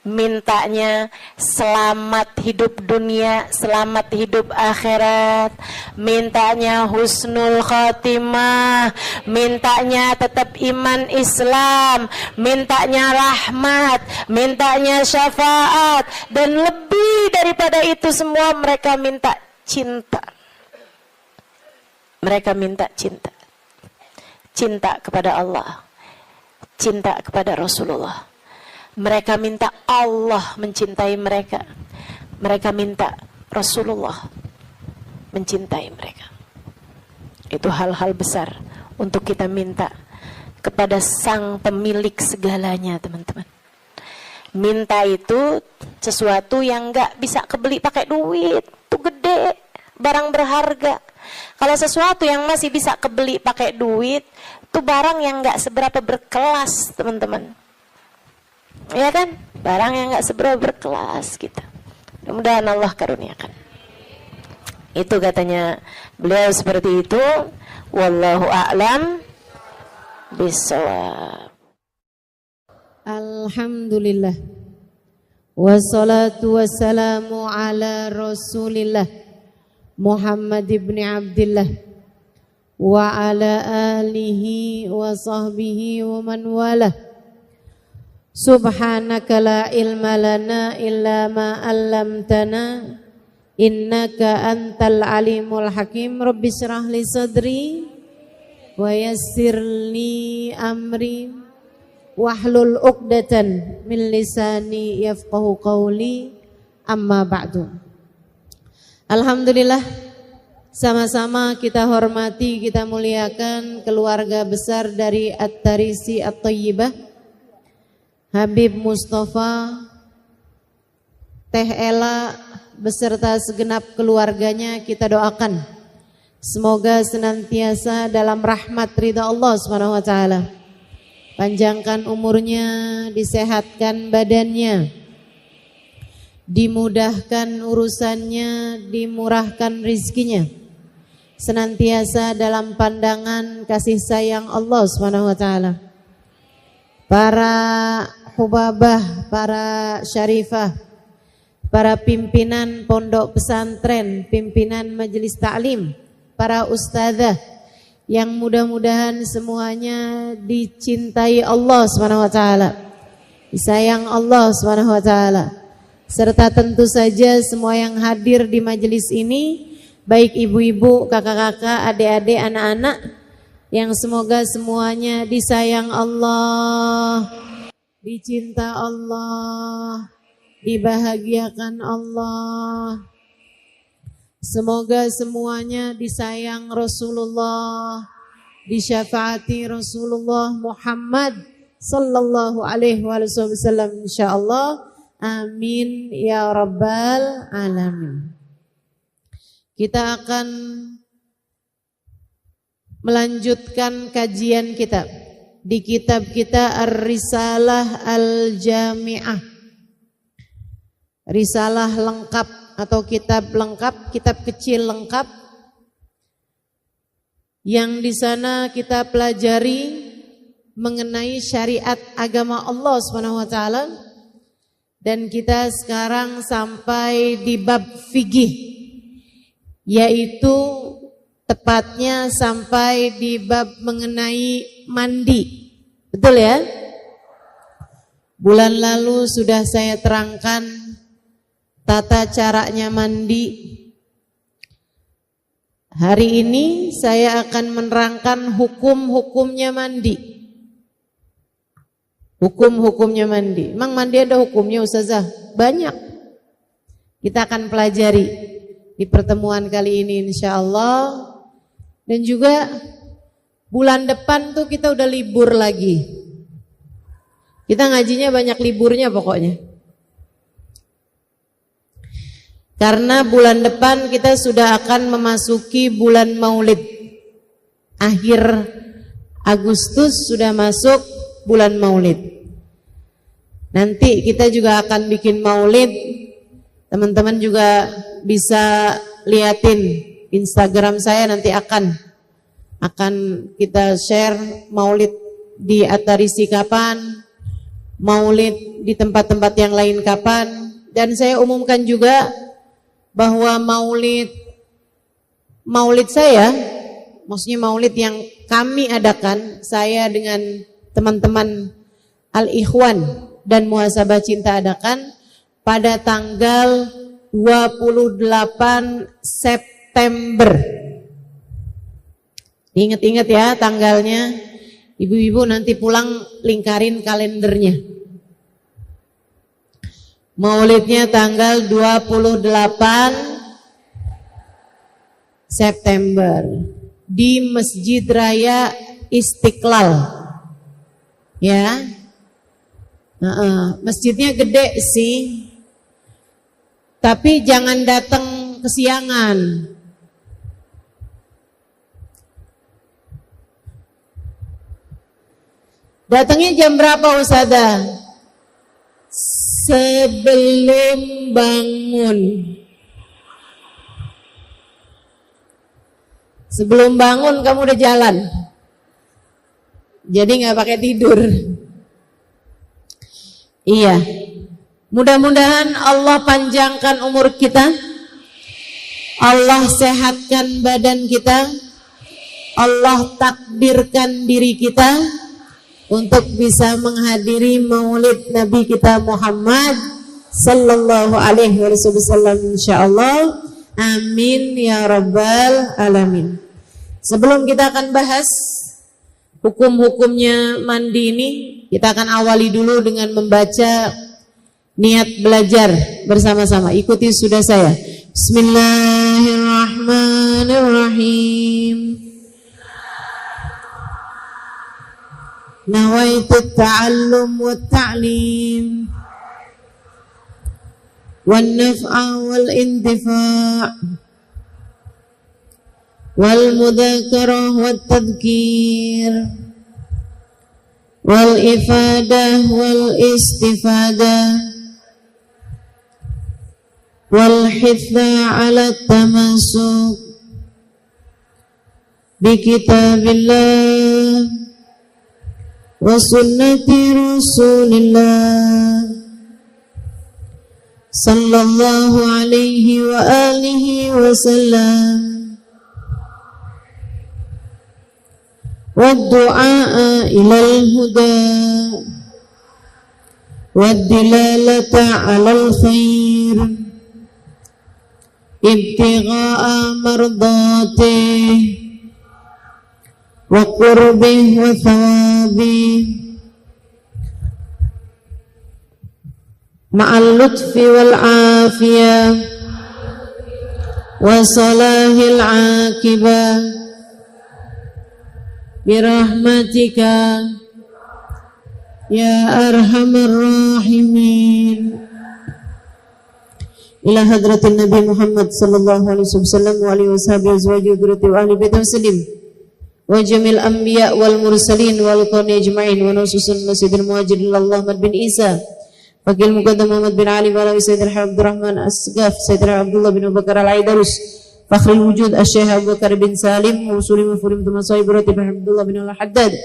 Mintanya selamat hidup dunia, selamat hidup akhirat. Mintanya husnul khatimah. Mintanya tetap iman Islam. Mintanya rahmat. Mintanya syafaat. Dan lebih daripada itu semua, mereka minta cinta. Mereka minta cinta. Cinta kepada Allah, cinta kepada Rasulullah. Mereka minta Allah mencintai mereka. Mereka minta Rasulullah mencintai mereka. Itu hal-hal besar untuk kita minta kepada sang pemilik segalanya, teman-teman. Minta itu sesuatu yang gak bisa kebeli pakai duit. Itu gede, barang berharga. Kalau sesuatu yang masih bisa kebeli pakai duit, itu barang yang gak seberapa berkelas, teman-teman. Ya kan? Barang yang gak seberapa berkelas gitu. Mudah-mudahan Allah karuniakan. Itu katanya beliau seperti itu. Wallahu a'lam bishawab. Alhamdulillah. Wassalatu wassalamu ala Rasulillah Muhammad ibn Abdillah wa ala alihi wa sahbihi wa man walah. Subhanaka la ilma lana illa ma 'allamtana innaka antal alimul hakim. Rabbi shrah li sadri wa yassir li amri wahlul 'uqdatan min lisani yafqahu qawli. Amma ba'du. Alhamdulillah, sama-sama kita hormati, kita muliakan keluarga besar dari At-Tarisi At-Thayyibah, Habib Mustafa, Teh Ela beserta segenap keluarganya. Kita doakan semoga senantiasa dalam rahmat ridha Allah Subhanahu wa taala. Panjangkan umurnya, disehatkan badannya, dimudahkan urusannya, dimurahkan rizkinya, senantiasa dalam pandangan kasih sayang Allah Subhanahu wa taala. Para hubabah, para syarifah, para pimpinan pondok pesantren, pimpinan majelis ta'lim, para ustadzah yang mudah-mudahan semuanya dicintai Allah Subhanahu wa taala, disayang Allah Subhanahu wa taala, serta tentu saja semua yang hadir di majelis ini, baik ibu-ibu, kakak-kakak, adik-adik, anak-anak, yang semoga semuanya disayang Allah, dicinta Allah, dibahagiakan Allah. Semoga semuanya disayang Rasulullah, disyafaati Rasulullah Muhammad sallallahu alaihi wasallam insyaallah. Amin ya rabbal alamin. Kita akan melanjutkan kajian kita di kitab kita Ar-Risalah Al-Jami'ah, risalah lengkap atau kitab lengkap, kitab kecil lengkap, yang di sana kita pelajari mengenai syariat agama Allah Subhanahu wa taala. Dan kita sekarang sampai di bab fikih, yaitu tepatnya sampai di bab mengenai mandi. Betul ya? Bulan lalu sudah saya terangkan tata caranya mandi. Hari ini saya akan menerangkan hukum-hukumnya mandi. Hukum-hukumnya mandi. Memang mandi ada hukumnya Ustazah? Banyak. Kita akan pelajari di pertemuan kali ini insyaallah. Dan juga bulan depan tuh kita udah libur lagi. Kita ngajinya banyak liburnya pokoknya. Karena bulan depan kita sudah akan memasuki bulan Maulid. Akhir Agustus sudah masuk bulan Maulid. Nanti kita juga akan bikin Maulid. Teman-teman juga bisa liatin Instagram saya, nanti akan kita share Maulid di At-Tarisi kapan, Maulid di tempat-tempat yang lain kapan. Dan saya umumkan juga bahwa Maulid saya, maksudnya Maulid yang kami adakan, saya dengan teman-teman Al-Ikhwan dan Muhasabah Cinta adakan pada tanggal 28 September. Ingat-ingat ya tanggalnya. Ibu-ibu nanti pulang lingkarin kalendernya. Maulidnya tanggal 28 September di Masjid Raya Istiqlal. Ya. Masjidnya gede sih. Tapi jangan datang kesiangan. Datangnya jam berapa Ustazah? Sebelum bangun. Sebelum bangun kamu udah jalan. Jadi nggak pakai tidur. Iya. Mudah-mudahan Allah panjangkan umur kita. Allah sehatkan badan kita. Allah takdirkan diri kita untuk bisa menghadiri maulid Nabi kita Muhammad sallallahu alaihi wasallam insyaallah. Amin ya rabbal alamin. Sebelum kita akan bahas hukum-hukumnya mandi ini, kita akan awali dulu dengan membaca niat belajar bersama-sama. Ikuti sudah saya. Bismillahirrahmanirrahim. Nawaitu ta'allum wa ta'lim wan naf'a wal intifa' wal mudzakarah wat tadhkir wal ifadah wal istifadah wal hitha 'ala tamasuk bi kitabillah wa sunnati rasulillah sallallahu alaihi wa alihi wa sallam wa du'a ilal huda wa dilalata alal khair ibtigha'a mardatih wa qurbih wa thawabih ma'al lutfi wal afiyah wa salahil akibah birahmatika ya arhamar rahimin. Ila hadratin Nabi Muhammad sallallahu alaihi wasallam wa alihi washabihi azwaji wa dzurriyyati wa ahli baiti wasallim wa jamil anbiya wal mursalin wal qawni ajma'in wa nususun masjidil muhajirin Allahumma bin Isa Fakil Muqaddam Muhammad bin Ali wa alawi Sayyidina Abdurrahman Asgaf Sayyidina Abdullah bin Abu Bakar Al-Aidarus Fakhrul Wujud Asy-Syaikh Abu Bakar bin Salim Musuli Mufurim Tumasai Berati bin Abdullah bin Al-Haddad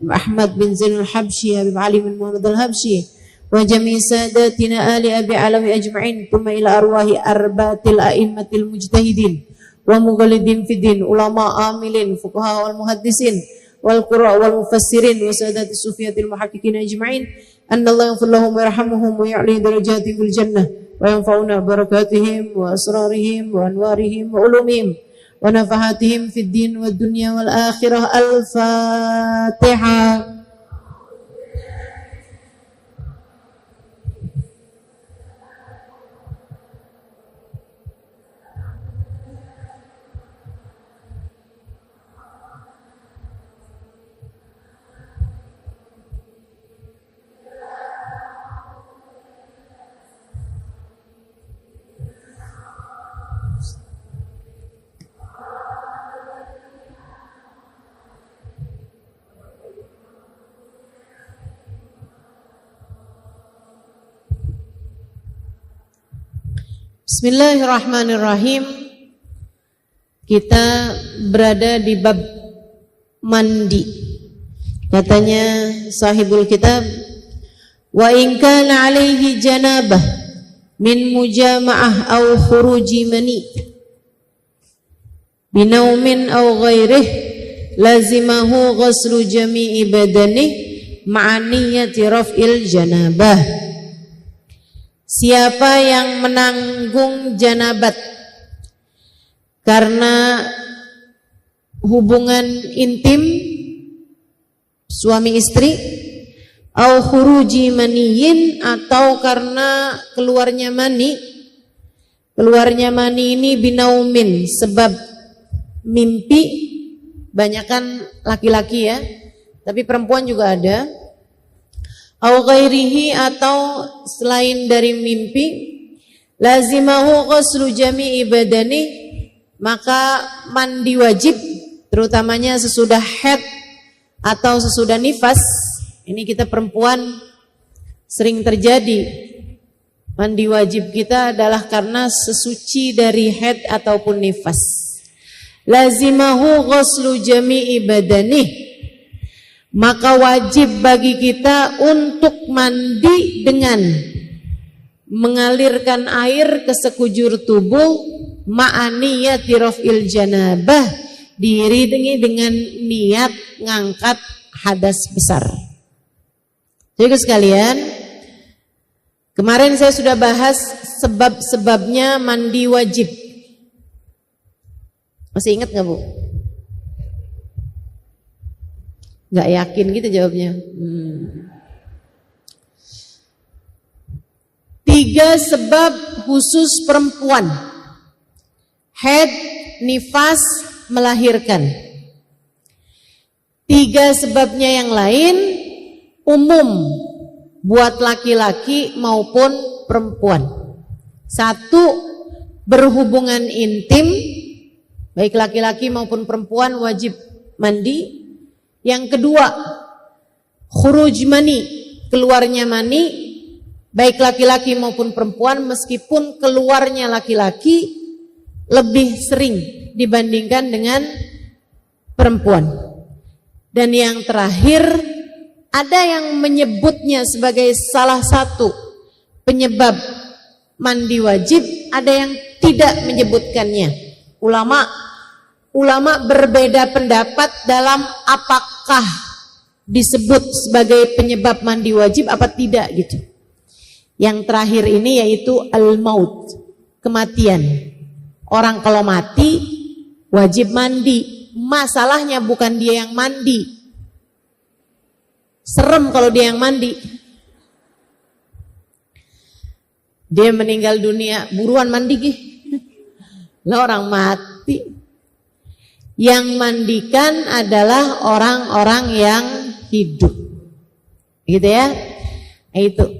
Ahmad bin Zain Al-Habsyi Habib Ali bin Muhammad Al-Habsyi wa jami' sadatina ali abi alawi ajma'in thumma ila arwahi arbatil a'immatil mujtahidin wa mughalidin fiddin ulama amilin fuqaha wal muhaddisin wal qurra wal mufassirin wa sadati sufiyatil muhaqqiqin ajma'in annallaha yaghfir lahum wa yarhamuhum wa ya'li darajatihim fil jannah wa yanfa'una barakatihim wa asrarihim wa anwarihim wa ulumihim wa nafahatihim fid din wad dunya wal akhirah. Al-Fatihah. Bismillahirrahmanirrahim. Kita berada di bab mandi. Katanya sahibul kitab, wa in kana alaihi janabah min mujama'ah aw khuruji mani binaumin aw ghairih lazimahu ghuslu jami'i badanih ma'aniyati raf'il janabah. Siapa yang menanggung janabat karena hubungan intim suami istri, au khuruji maniyin, atau karena keluarnya mani. Keluarnya mani ini binaumin, sebab mimpi, banyakan laki-laki ya, tapi perempuan juga ada. Au ghairihi, atau selain dari mimpi, lazimahu ghuslu jami'i badani, maka mandi wajib, terutamanya sesudah haid atau sesudah nifas. Ini kita perempuan sering terjadi. Mandi wajib kita adalah karena sesuci dari haid ataupun nifas. Lazimahu ghuslu jami'i badani, maka wajib bagi kita untuk mandi dengan mengalirkan air ke sekujur tubuh, ma'aniyati raf'il janabah, diiringi dengan niat ngangkat hadas besar. Jadi sekalian, Kemarin saya sudah bahas sebab-sebabnya mandi wajib. Masih ingat gak Bu? Gak yakin gitu jawabnya. 3 sebab khusus perempuan. Haid, nifas, melahirkan. 3 sebabnya yang lain umum buat laki-laki maupun perempuan. 1, berhubungan intim, baik laki-laki maupun perempuan wajib mandi. Yang kedua, khuruj mani, keluarnya mani, baik laki-laki maupun perempuan, meskipun keluarnya laki-laki lebih sering dibandingkan dengan perempuan. Dan yang terakhir, ada yang menyebutnya sebagai salah satu penyebab mandi wajib, ada yang tidak menyebutkannya. Ulama berbeda pendapat dalam apakah disebut sebagai penyebab mandi wajib apa tidak gitu. Yang terakhir ini yaitu al-maut, kematian. Orang kalau mati wajib mandi. Masalahnya bukan dia yang mandi. Serem kalau dia yang mandi. Dia meninggal dunia, buruan mandi gih. Lah orang mati. Yang mandikan adalah orang-orang yang hidup. Gitu ya. Itu.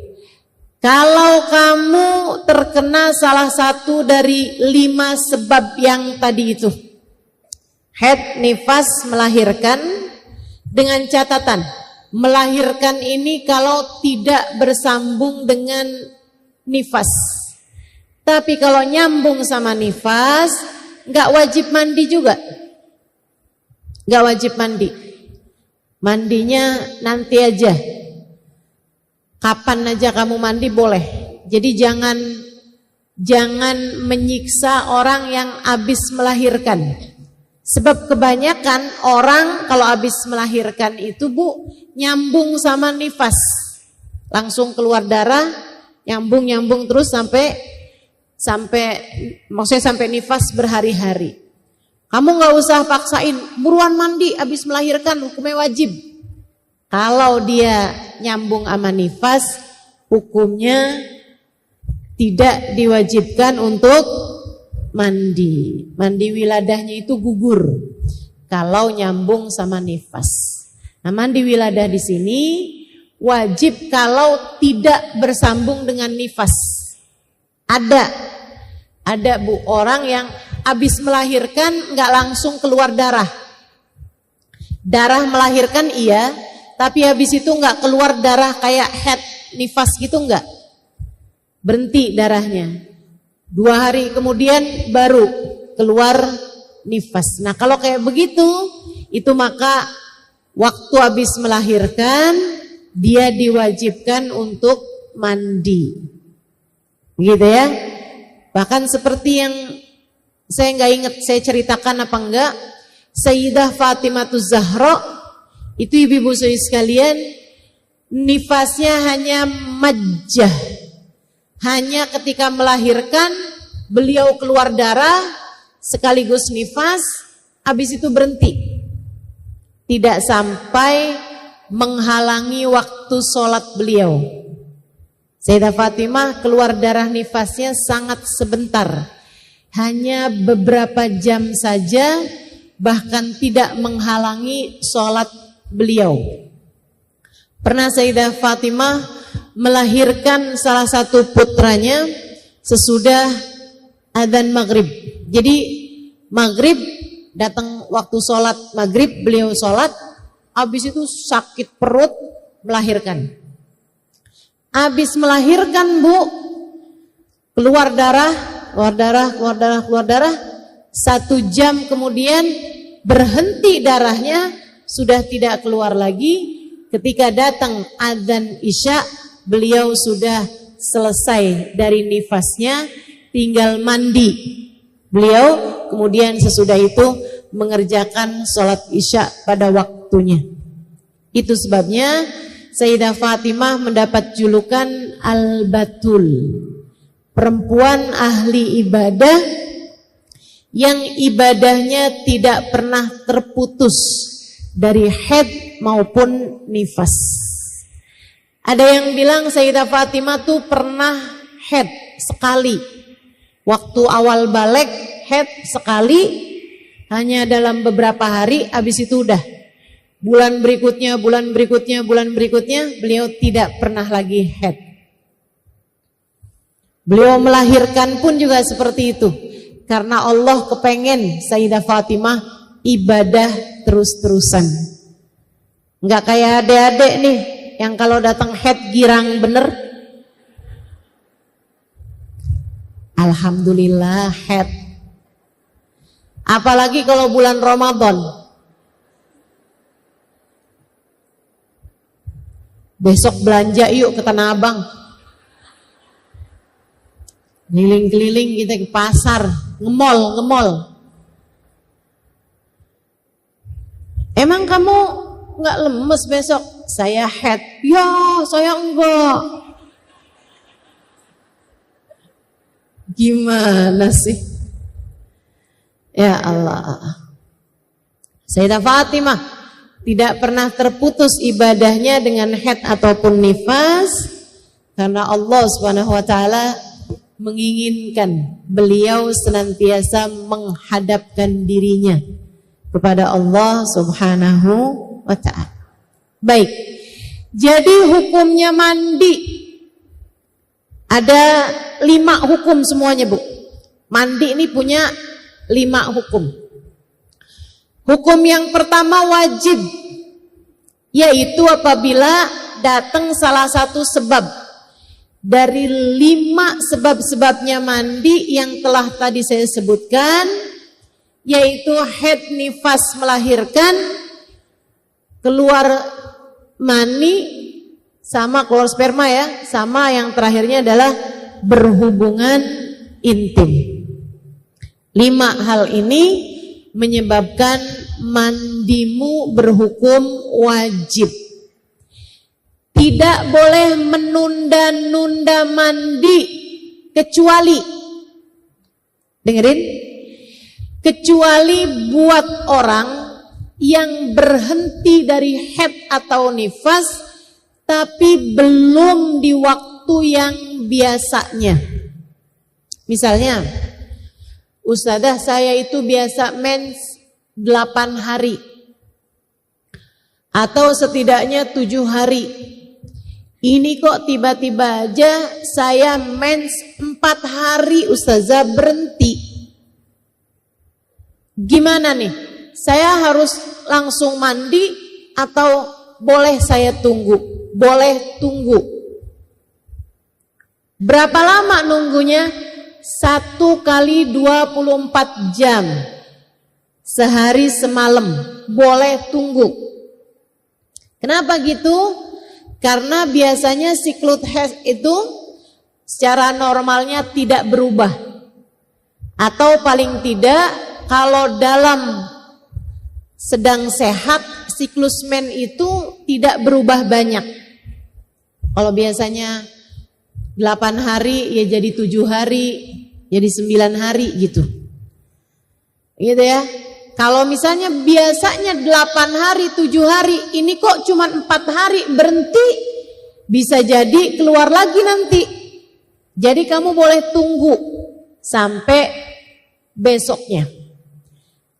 Kalau kamu terkena salah satu dari 5 sebab yang tadi itu. Haid, nifas, melahirkan, dengan catatan melahirkan ini kalau tidak bersambung dengan nifas. Tapi kalau nyambung sama nifas, nggak wajib mandi juga. Nggak wajib mandi. Mandinya nanti aja. Kapan aja kamu mandi boleh. Jadi jangan menyiksa orang yang habis melahirkan. Sebab kebanyakan orang kalau habis melahirkan itu Bu, nyambung sama nifas. Langsung keluar darah, nyambung terus sampai maksudnya sampai nifas berhari-hari. Kamu nggak usah paksain, buruan mandi habis melahirkan, hukumnya wajib. Kalau dia nyambung sama nifas, hukumnya tidak diwajibkan untuk mandi. Mandi wiladahnya itu gugur kalau nyambung sama nifas. Nah, mandi wiladah di sini wajib kalau tidak bersambung dengan nifas. Ada Bu orang yang habis melahirkan nggak langsung keluar darah. Darah melahirkan iya, tapi habis itu nggak keluar darah kayak haid, nifas gitu nggak. Berhenti darahnya. 2 hari kemudian baru keluar nifas. Nah kalau kayak begitu, itu maka waktu habis melahirkan dia diwajibkan untuk mandi. Gitu ya. Bahkan seperti yang saya nggak ingat saya ceritakan apa enggak, Sayyidah Fatimahuz Zahra itu ibu-ibu sekalian, nifasnya hanya majjah. Hanya ketika melahirkan beliau keluar darah sekaligus nifas, habis itu berhenti. Tidak sampai menghalangi waktu sholat beliau. Sayyidah Fatimah keluar darah nifasnya sangat sebentar, hanya beberapa jam saja, bahkan tidak menghalangi sholat beliau. Pernah Sayyidah Fatimah melahirkan salah satu putranya sesudah adzan maghrib. Jadi maghrib datang waktu sholat maghrib, beliau sholat, habis itu sakit perut melahirkan. Habis melahirkan Bu, keluar darah. 1 jam kemudian berhenti darahnya, sudah tidak keluar lagi. Ketika datang adzan Isya, beliau sudah selesai dari nifasnya, tinggal mandi. Beliau kemudian sesudah itu mengerjakan sholat Isya pada waktunya. Itu sebabnya Sayyidah Fatimah mendapat julukan Al-Batul, perempuan ahli ibadah yang ibadahnya tidak pernah terputus dari haid maupun nifas. Ada yang bilang Sayyidah Fatimah tuh pernah haid sekali. Waktu awal balik haid sekali, hanya dalam beberapa hari, habis itu udah. Bulan berikutnya beliau tidak pernah lagi haid. Beliau melahirkan pun juga seperti itu. Karena Allah kepengen Sayyidah Fatimah ibadah terus-terusan. Enggak kayak adik-adik nih yang kalau datang haid girang bener. Alhamdulillah haid. Apalagi kalau bulan Ramadan. Besok belanja yuk ke Tanah Abang. Keliling-keliling kita ke pasar, nge-mall. Emang kamu nggak lemes besok? Saya haid. Ya, saya enggak. Gimana sih? Ya Allah. Sayyidah Fatimah tidak pernah terputus ibadahnya dengan haid ataupun nifas karena Allah Subhanahu wa taala menginginkan beliau senantiasa menghadapkan dirinya kepada Allah Subhanahu wa ta'ala. Baik, jadi hukumnya mandi ada 5 hukum semuanya, Bu. Mandi ini punya 5 hukum. Hukum yang pertama wajib, yaitu apabila datang salah satu sebab dari 5 sebab-sebabnya mandi yang telah tadi saya sebutkan, yaitu haid, nifas, melahirkan, keluar mani, sama keluar sperma ya, sama yang terakhirnya adalah berhubungan intim. 5 hal ini menyebabkan mandimu berhukum wajib. Tidak boleh menunda-nunda mandi kecuali, dengerin, kecuali buat orang yang berhenti dari haid atau nifas tapi belum di waktu yang biasanya. Misalnya, Ustadzah saya itu biasa mens 8 hari atau setidaknya 7 hari. Ini kok tiba-tiba aja saya mens 4 hari Ustazah berhenti. Gimana nih? Saya harus langsung mandi atau boleh saya tunggu? Boleh tunggu. Berapa lama nunggunya? 1 kali 24 jam. Sehari semalam. Boleh tunggu. Kenapa gitu? Karena biasanya siklus haid itu secara normalnya tidak berubah. Atau paling tidak kalau dalam sedang sehat siklus men itu tidak berubah banyak. Kalau biasanya 8 hari ya jadi 7 hari, jadi 9 hari gitu. Gitu ya. Kalau misalnya biasanya 8 hari, 7 hari, ini kok cuma 4 hari berhenti, bisa jadi keluar lagi nanti. Jadi kamu boleh tunggu sampai besoknya.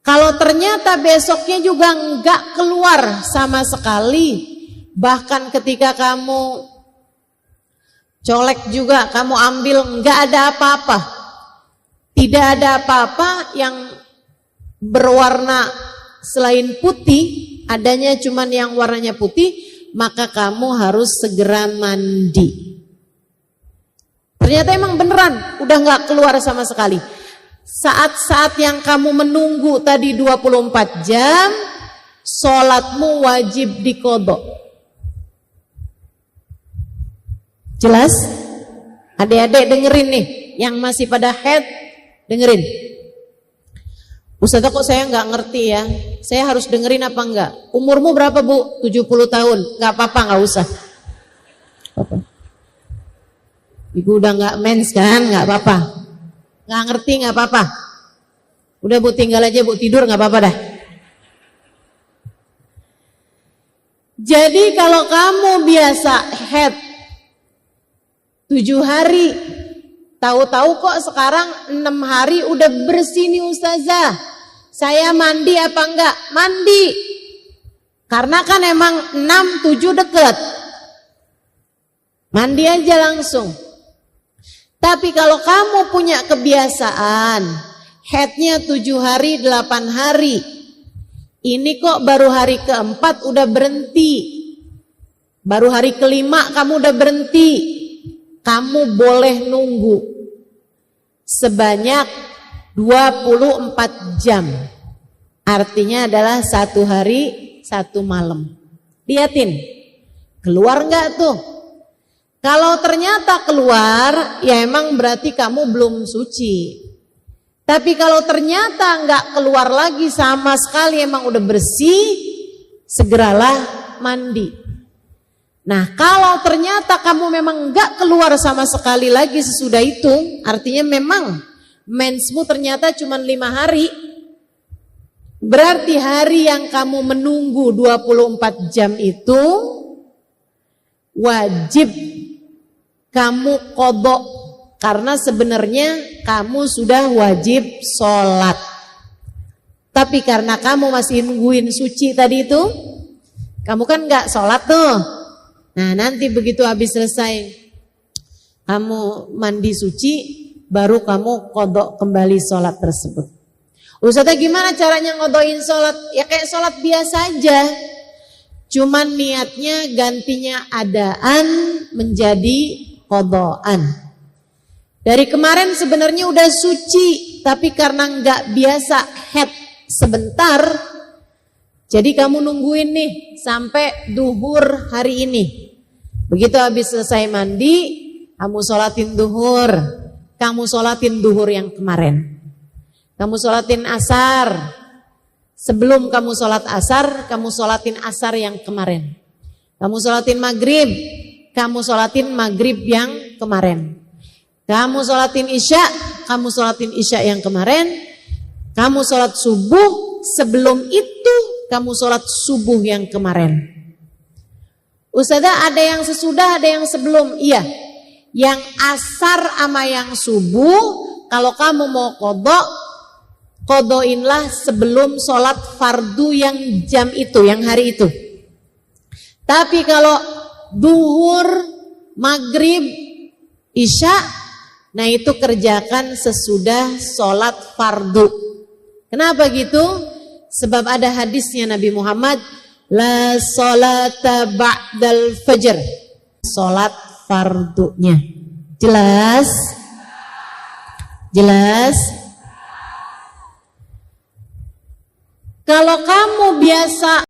Kalau ternyata besoknya juga enggak keluar sama sekali, bahkan ketika kamu colek juga, kamu ambil enggak ada apa-apa. Tidak ada apa-apa yang berwarna selain putih, adanya cuman yang warnanya putih, maka kamu harus segera mandi. Ternyata emang beneran udah gak keluar sama sekali. Saat-saat yang kamu menunggu tadi 24 jam, sholatmu wajib diqodho. Jelas? Adik-adik dengerin nih, yang masih pada haid dengerin. Ustazah kok saya nggak ngerti ya, saya harus dengerin apa enggak? Umurmu berapa Bu? 70 tahun, nggak apa-apa, nggak usah. Ibu udah nggak mens kan, nggak apa-apa. Nggak ngerti nggak apa-apa. Udah Bu tinggal aja Bu, tidur nggak apa-apa dah. Jadi kalau kamu biasa head 7 hari, tahu-tahu kok sekarang 6 hari udah bersih nih Ustazah. Saya mandi apa enggak? Mandi. Karena kan emang 6, 7 deket. Mandi aja langsung. Tapi kalau kamu punya kebiasaan headnya 7 hari, 8 hari, ini kok baru hari keempat udah berhenti, baru hari kelima kamu udah berhenti, kamu boleh nunggu sebanyak 24 jam. Artinya adalah 1 hari 1 malam. Liatin, keluar enggak tuh? Kalau ternyata keluar, ya emang berarti kamu belum suci. Tapi kalau ternyata enggak keluar lagi sama sekali, emang udah bersih, segeralah mandi. Nah, kalau ternyata kamu memang enggak keluar sama sekali lagi sesudah itu, artinya memang mensmu ternyata cuma 5 hari. Berarti hari yang kamu menunggu 24 jam itu wajib kamu qadha, karena sebenarnya kamu sudah wajib sholat. Tapi karena kamu masih nungguin suci tadi itu, kamu kan gak sholat tuh. Nah nanti begitu habis selesai kamu mandi suci, baru kamu qadha kembali sholat tersebut. Ustazah gimana caranya ngodoin sholat? Ya kayak sholat biasa aja, cuman niatnya gantinya adaan menjadi qadhaan. Dari kemarin sebenarnya udah suci, tapi karena nggak biasa head sebentar, jadi kamu nungguin nih sampai duhur hari ini. Begitu habis selesai mandi, kamu sholatin duhur, kamu sholatin duhur yang kemarin. Kamu sholatin asar, sebelum kamu sholat asar, kamu sholatin asar yang kemarin. Kamu sholatin maghrib, kamu sholatin maghrib yang kemarin. Kamu sholatin isya, kamu sholatin isya yang kemarin. Kamu sholat subuh, sebelum itu kamu sholat subuh yang kemarin. Ustazah ada yang sesudah, ada yang sebelum. Iya, yang asar sama yang subuh, kalau kamu mau qadha, qadhainlah sebelum sholat fardu yang jam itu, yang hari itu. Tapi kalau duhur, maghrib, isya, nah itu kerjakan sesudah sholat fardu. Kenapa gitu? Sebab ada hadisnya Nabi Muhammad, la sholata ba'dal fajr, sholat fardunya. Jelas? Jelas? Kalau kamu biasa